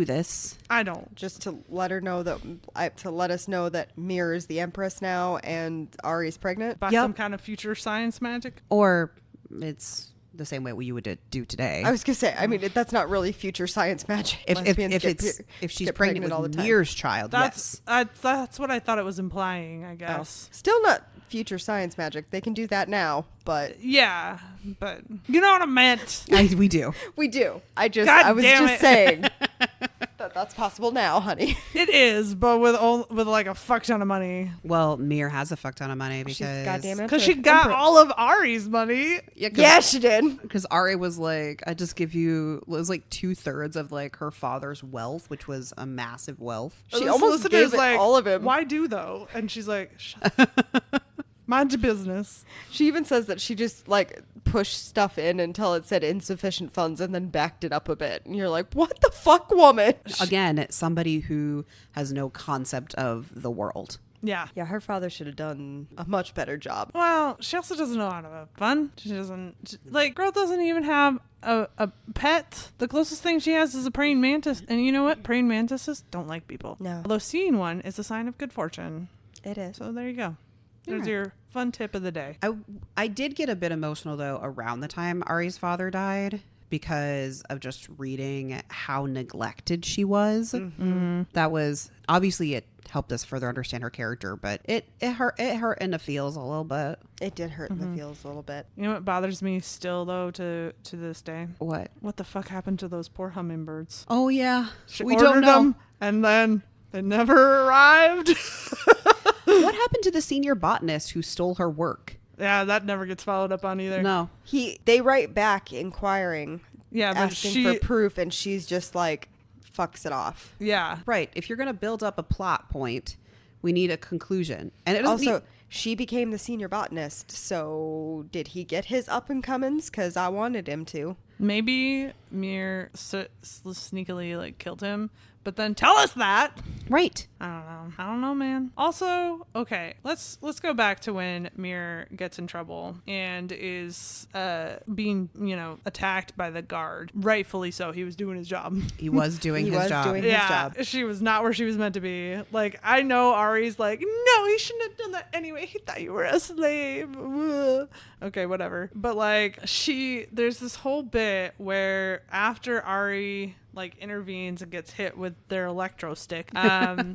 this? I don't. Just to let her know that, to let us know that Mir is the Empress now and Ari's pregnant. By Yep. some kind of future science magic? Or it's the same way you would do today. I was gonna say, I mean, that's not really future science magic. If she's pregnant all the with time. Mir's child, yes. That's what I thought it was implying, I guess. Still not future science magic. They can do that now, but Yeah, but you know what I meant. We do. we do. I God was damn just it. saying that's possible now, honey. It is, but with like a fuck ton of money. Well, Mir has a fuck ton of money She's because goddamn Because she got all of Ari's money. Yeah, she did. Because Ari was like, I just give you, it was like 2/3 of like her father's wealth, which was a massive wealth. She The almost solicitor's gave it all of him. Why do though? And she's like, mind your business. She even says that she just like pushed stuff in until it said insufficient funds and then backed it up a bit. And you're like, what the fuck, woman? Again, it's somebody who has no concept of the world. Yeah. Yeah, her father should have done a much better job. Well, she also doesn't know how to have fun. She doesn't, like, girl doesn't even have a pet. The closest thing she has is a praying mantis. And you know what? Praying mantises don't like people. No. Although seeing one is a sign of good fortune. It is. So there you go. There's Yeah. your fun tip of the day. I did get a bit emotional though around the time Ari's father died because of just reading how neglected she was. Mm-hmm. That was obviously, it helped us further understand her character, but it hurt in the feels a little bit. It did hurt in the feels a little bit. You know what bothers me still though to this day? What? What the fuck happened to those poor hummingbirds? Oh yeah, She we ordered don't know. them and then they never arrived. What happened to the senior botanist who stole her work? Yeah, that never gets followed up on either. No. They write back inquiring, Yeah, but asking for proof, and she's just like fucks it off. Yeah. Right. If you're going to build up a plot point, we need a conclusion. And it doesn't Also, she became the senior botanist, so did he get his up and comings? Because I wanted him to. Maybe Mir sneakily like killed him, but then tell us that. Right. I don't know, man. Also, okay, let's go back to when Mir gets in trouble and is being, attacked by the guard. Rightfully so. He was doing his job. He was doing his job. his job. She was not where she was meant to be. Like, I know Ari's like, no, he shouldn't have done that anyway. He thought you were a slave. Ugh. Okay, whatever. But like, there's this whole bit where after Ari like intervenes and gets hit with their electro stick,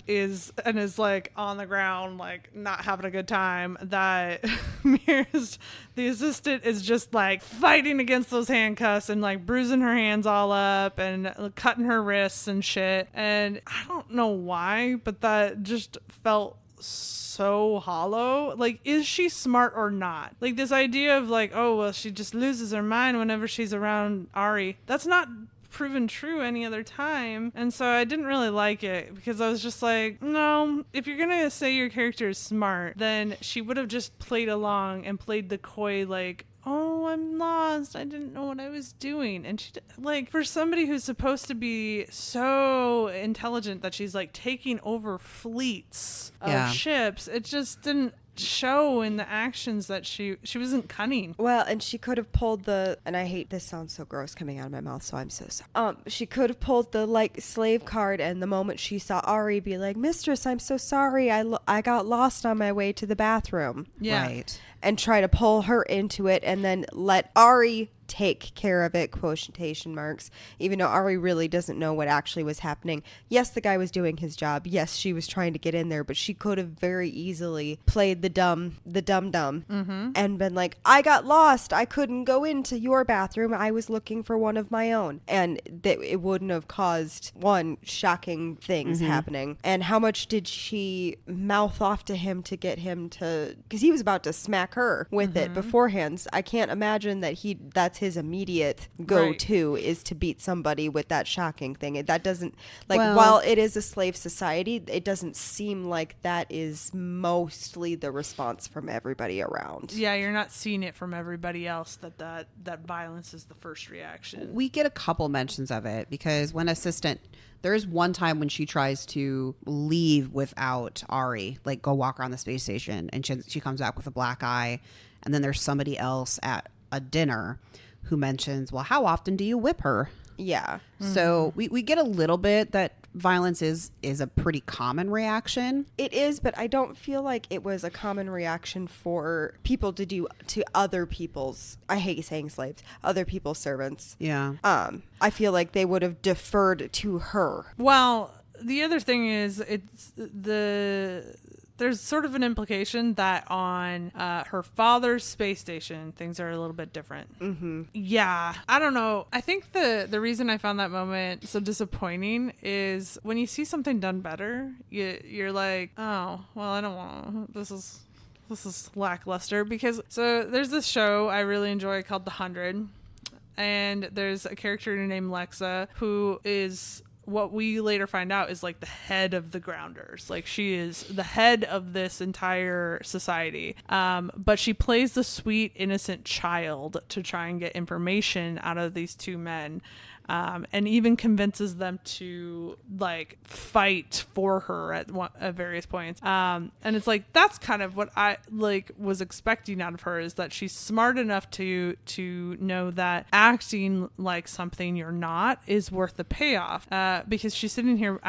is like on the ground, like not having a good time, that Mir's, the assistant, is just like fighting against those handcuffs and like bruising her hands all up and cutting her wrists and shit. And I don't know why, but that just felt so hollow. Like, is she smart or not? Like, this idea of like, oh well, she just loses her mind whenever she's around Ari. That's not proven true any other time. And so I didn't really like it, because I was just like, no, if you're gonna say your character is smart, then she would have just played along and played the coy, like, oh, I'm lost, I didn't know what I was doing. And she, like, for somebody who's supposed to be so intelligent that she's like taking over fleets of ships, it just didn't show in the actions that she wasn't cunning. Well, and she could have pulled and I hate, this sounds so gross coming out of my mouth, so I'm so sorry. She could have pulled the like slave card, and the moment she saw Ari, be like, mistress, I'm so sorry, I got lost on my way to the bathroom. Yeah. Right. And try to pull her into it, and then let Ari take care of it, quotation marks, even though Ari really doesn't know what actually was happening. Yes, the guy was doing his job. Yes, she was trying to get in there, but she could have very easily played the dumb and been like, I got lost, I couldn't go into your bathroom, I was looking for one of my own. And that it wouldn't have caused shocking things happening. And how much did she mouth off to him to get him to, because he was about to smack her with it beforehand. I can't imagine that that's his immediate go-to is to beat somebody with that shocking thing. That doesn't, like, while it is a slave society, it doesn't seem like that is mostly the response from everybody around. Yeah, you're not seeing it from everybody else that violence is the first reaction. We get a couple mentions of it, because when there is one time when she tries to leave without Ari, like go walk around the space station, and she comes back with a black eye, and then there's somebody else at a dinner who mentions, well, how often do you whip her? Yeah. So we get a little bit that violence is a pretty common reaction. It is, but I don't feel like it was a common reaction for people to do to other people's, I hate saying slaves, other people's servants. Yeah. I feel like they would have deferred to her. Well, the other thing is, there's sort of an implication that on her father's space station, things are a little bit different. Mm-hmm. Yeah. I don't know. I think the reason I found that moment so disappointing is when you see something done better, you're like, oh, well, I don't want to. This is lackluster. Because so there's this show I really enjoy called The 100. And there's a character named Lexa who is, what we later find out, is like the head of the Grounders. Like, she is the head of this entire society. But she plays the sweet, innocent child to try and get information out of these two men. And even convinces them to like fight for her at various points. And it's like, that's kind of what I like was expecting out of her, is that she's smart enough to know that acting like something you're not is worth the payoff. Because she's sitting here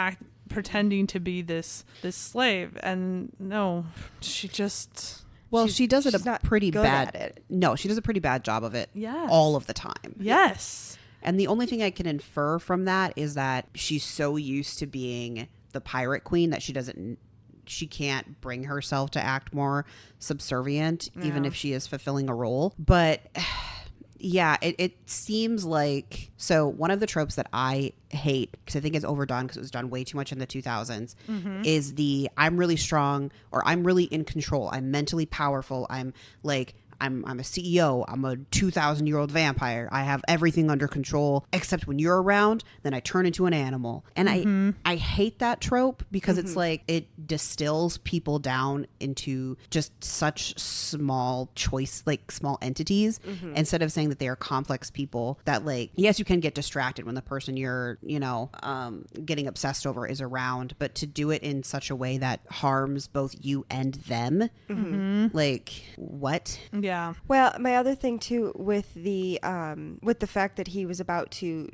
pretending to be this slave, and no, she just. Well, she does it not pretty good bad. At it. No, she does a pretty bad job of it. Yes. All of the time. Yes. And the only thing I can infer from that is that she's so used to being the pirate queen that she can't bring herself to act more subservient, even if she is fulfilling a role. But yeah, it seems like, so one of the tropes that I hate, because I think it's overdone because it was done way too much in the 2000s, is the I'm really strong, or I'm really in control, I'm mentally powerful, I'm like, I'm a CEO. I'm a 2,000-year-old vampire. I have everything under control, except when you're around, then I turn into an animal. And I hate that trope because it's like it distills people down into just such small choice, like small entities, instead of saying that they are complex people that, like, yes, you can get distracted when the person you're, getting obsessed over is around, but to do it in such a way that harms both you and them, like, what? Yeah. Well, my other thing too with the fact that he was about to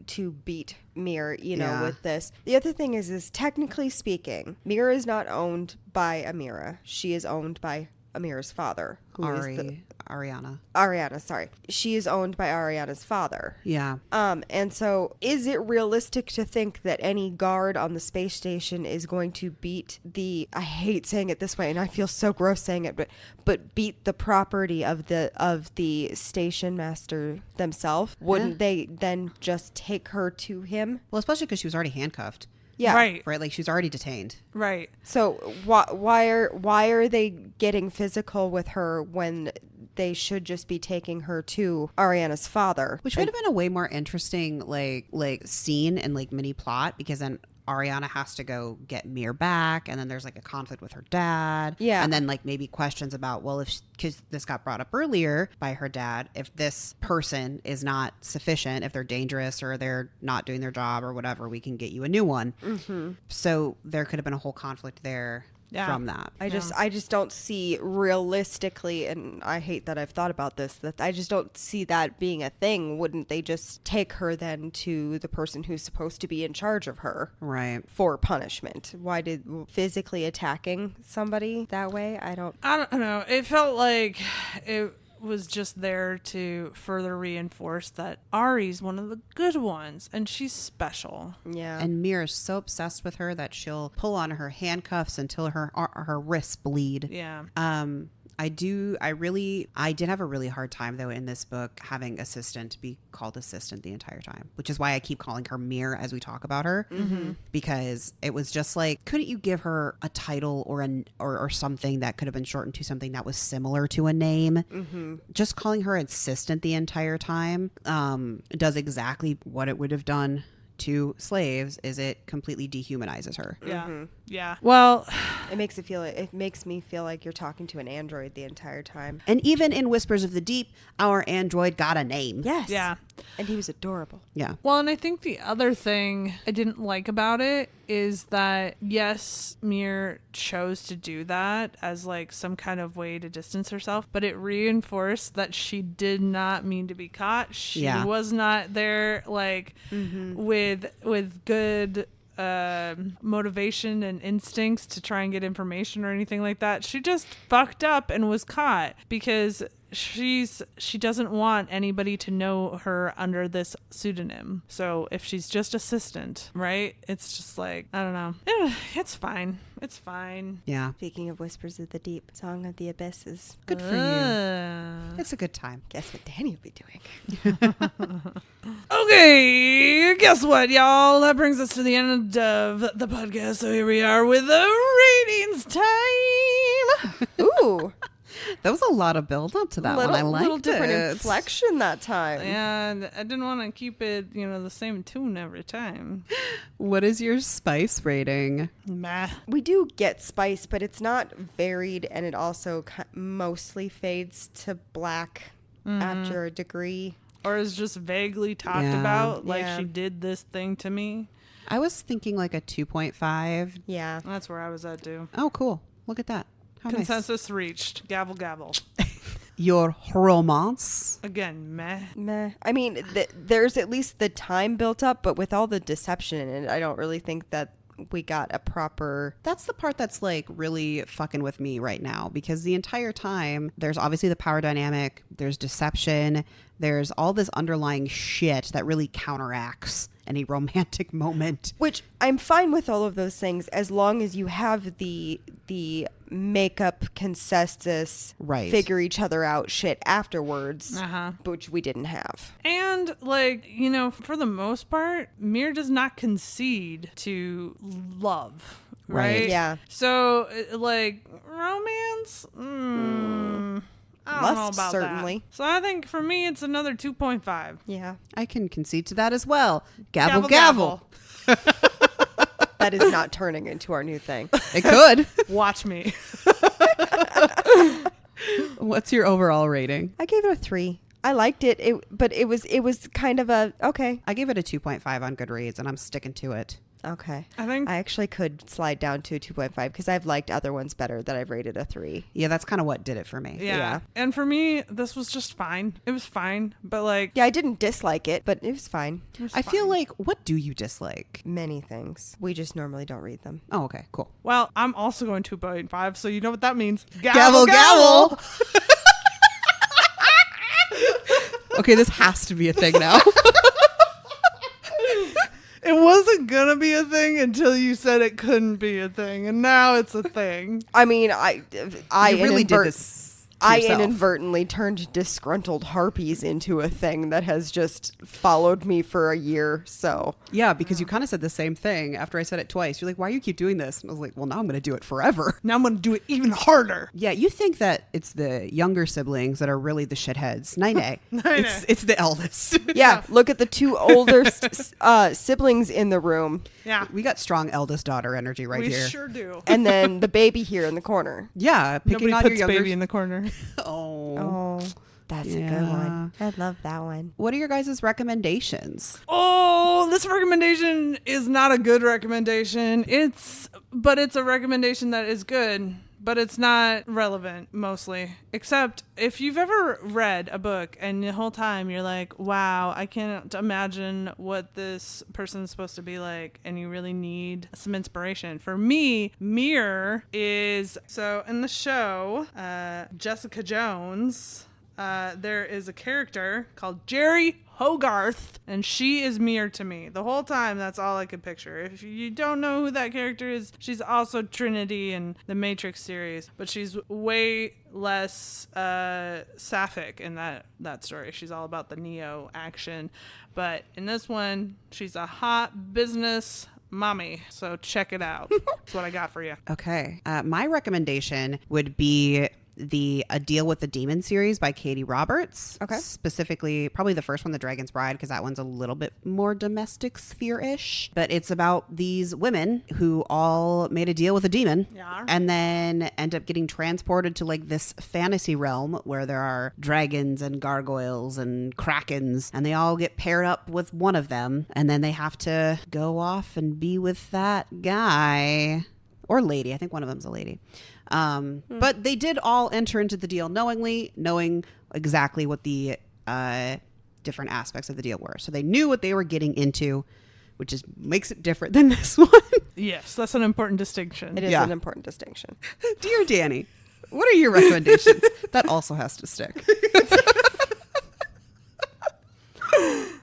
beat Mir, Yeah. with this. The other thing is technically speaking, Mira is not owned by Amira. She is owned by Amira's father, who is Ariana, sorry. She is owned by Ariana's father. Yeah. And so is it realistic to think that any guard on the space station is going to beat I hate saying it this way and I feel so gross saying it, but beat the property of the station master themselves? Wouldn't they then just take her to him? Well, especially because she was already handcuffed. Yeah. Right. Right? Like, she was already detained. Right. So why are they getting physical with her when they should just be taking her to Ariana's father? Which would have been a way more interesting, like scene and, like, mini plot, because then Ariana has to go get Mir back, and then there's, like, a conflict with her dad. Yeah. And then, like, maybe questions about, well, because this got brought up earlier by her dad, if this person is not sufficient, if they're dangerous or they're not doing their job or whatever, we can get you a new one. So there could have been a whole conflict there. Yeah. From that. I just don't see realistically, and I hate that I've thought about this, that I just don't see that being a thing. Wouldn't they just take her then to the person who's supposed to be in charge of her? Right. For punishment? Why did physically attacking somebody that way? I don't know. It felt like it was just there to further reinforce that Ari's one of the good ones and she's special. Yeah. And Mira's so obsessed with her that she'll pull on her handcuffs until her wrists bleed. Yeah. I did have a really hard time, though, in this book having assistant be called assistant the entire time, which is why I keep calling her Mir as we talk about her, because it was just like, couldn't you give her a title or something that could have been shortened to something that was similar to a name? Just calling her assistant the entire time does exactly what it would have done to slaves. Is it completely dehumanizes her. Yeah. Yeah. Well, it makes me feel like you're talking to an android the entire time. And even in Whispers of the Deep, our android got a name. Yes. yeah. And he was adorable. Yeah. Well, and I think the other thing I didn't like about it is that, yes, Mir chose to do that as like some kind of way to distance herself, but it reinforced that she did not mean to be caught. She was not there like with good motivation and instincts to try and get information or anything like that. She just fucked up and was caught because she doesn't want anybody to know her under this pseudonym. So if she's just assistant, right, it's just like, I don't know, it's fine. Yeah. Speaking of Whispers of the Deep, Song of the Abysses. Good for you. It's a good time. Guess what Danny will be doing. Okay, guess what, y'all? That brings us to the end of the podcast. So here we are with the ratings time. Ooh. That was a lot of build up to that one. I liked little different it. inflection that time. And I didn't want to keep it, the same tune every time. What is your spice rating? Meh. We do get spice, but it's not varied, and it also mostly fades to black after a degree. Or is just vaguely talked Yeah. about, like Yeah. she did this thing to me. I was thinking like a 2.5. Yeah. That's where I was at, too. Oh, cool. Look at that. How nice. Consensus reached. Gavel, gavel. Your romance. Again, meh. Meh. I mean, there's at least the time built up, but with all the deception in it, I don't really think that we got a proper... That's the part that's like really fucking with me right now, because the entire time there's obviously the power dynamic, there's deception, there's all this underlying shit that really counteracts any romantic moment. Which I'm fine with all of those things as long as you have the makeup consensus Right. figure each other out shit afterwards, Uh-huh. which we didn't have. And, for the most part, Mir does not concede to love. Right? Right. Yeah. So, romance? I don't know Lust, about certainly. that. So I think for me, it's another 2.5. Yeah. I can concede to that as well. Gavel, gavel. That is not turning into our new thing. It could. Watch me. What's your overall rating? I gave it a 3. I liked it, but it was kind of a, okay. I gave it a 2.5 on Goodreads, and I'm sticking to it. Okay. I think I actually could slide down to a 2.5 because I've liked other ones better that I've rated a 3. Yeah, that's kind of what did it for me. Yeah. And for me, this was just fine. It was fine. But like, Yeah, I didn't dislike it, but it was fine. it was I feel fine. like, what do you dislike? Many things. We just normally don't read them. Oh, okay, cool. Well, I'm also going 2.5, so you know what that means. Gavel, gavel. Okay, this has to be a thing now. It wasn't going to be a thing until you said it couldn't be a thing. And now it's a thing. I mean, I You really did this to I yourself. inadvertently turned disgruntled harpies into a thing that has just followed me for a year. So Yeah, because you kind of said the same thing after I said it twice. You're like, why do you keep doing this? And I was like, well, now I'm going to do it forever. Now I'm going to do it even harder. Yeah, you think that it's the younger siblings that are really the shitheads. Nay. Nay. It's the eldest. yeah, look at the two older siblings in the room, Yeah. We got strong eldest daughter energy right we here. sure do. and then the baby here in the corner. Yeah, picking Nobody on puts your younger. baby in the corner. Oh. Oh, that's a good Yeah. one. I love that one. What are your guys' recommendations? Oh, this recommendation is not a good recommendation. But it's a recommendation that is good, but it's not relevant mostly. Except if you've ever read a book and the whole time you're like, wow, I can't imagine what this person's supposed to be like, and you really need some inspiration. For me, Mirror is, so in the show, Jessica Jones, there is a character called Jerry Hogarth, and she is Mirror to me. The whole time, that's all I could picture. If you don't know who that character is, she's also Trinity in the Matrix series, but she's way less sapphic in that story. She's all about the Neo action, but in this one, she's a hot business mommy, so check it out. That's what I got for you. Okay. My recommendation would be A Deal with the Demon series by Katie Roberts. Okay. Specifically, probably the first one, The Dragon's Bride, because that one's a little bit more domestic sphere-ish. But it's about these women who all made a deal with a demon Yeah. and then end up getting transported to like this fantasy realm where there are dragons and gargoyles and krakens, and they all get paired up with one of them, and then they have to go off and be with that guy or lady. I think one of them's a lady. But they did all enter into the deal knowing exactly what the different aspects of the deal were. So they knew what they were getting into, which is makes it different than this one. Yes, that's an important distinction. It is Yeah. an important distinction. Dear Danny, what are your recommendations? That also has to stick.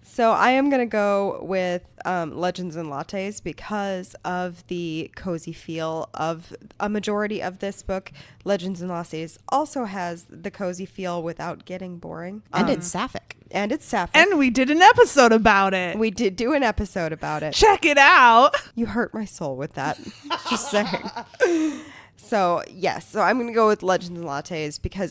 So I am going to go with Legends and Lattes because of the cozy feel of a majority of this book. Legends and Lattes also has the cozy feel without getting boring. And it's sapphic. And it's sapphic. And we did an episode about it. We did do an episode about it. Check it out. You hurt my soul with that. Just saying. So, yes. So I'm going to go with Legends and Lattes because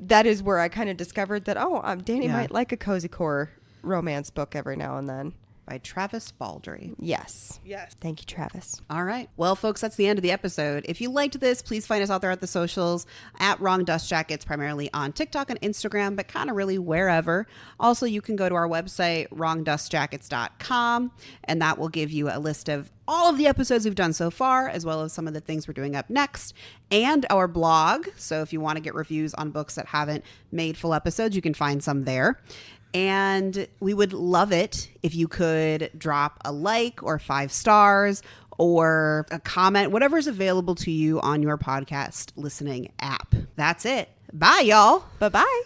that is where I kind of discovered that, Danny Yeah. might like a cozy core romance book every now and then. By Travis Baldry. Yes. Yes. Thank you, Travis. All right. Well, folks, that's the end of the episode. If you liked this, please find us out there at the socials at Wrong Dust Jackets, primarily on TikTok and Instagram, but kind of really wherever. Also, you can go to our website, wrongdustjackets.com, and that will give you a list of all of the episodes we've done so far, as well as some of the things we're doing up next, and our blog. So if you want to get reviews on books that haven't made full episodes, you can find some there. And we would love it if you could drop a like or 5 stars or a comment, whatever's available to you on your podcast listening app. That's it. Bye, y'all. Bye-bye.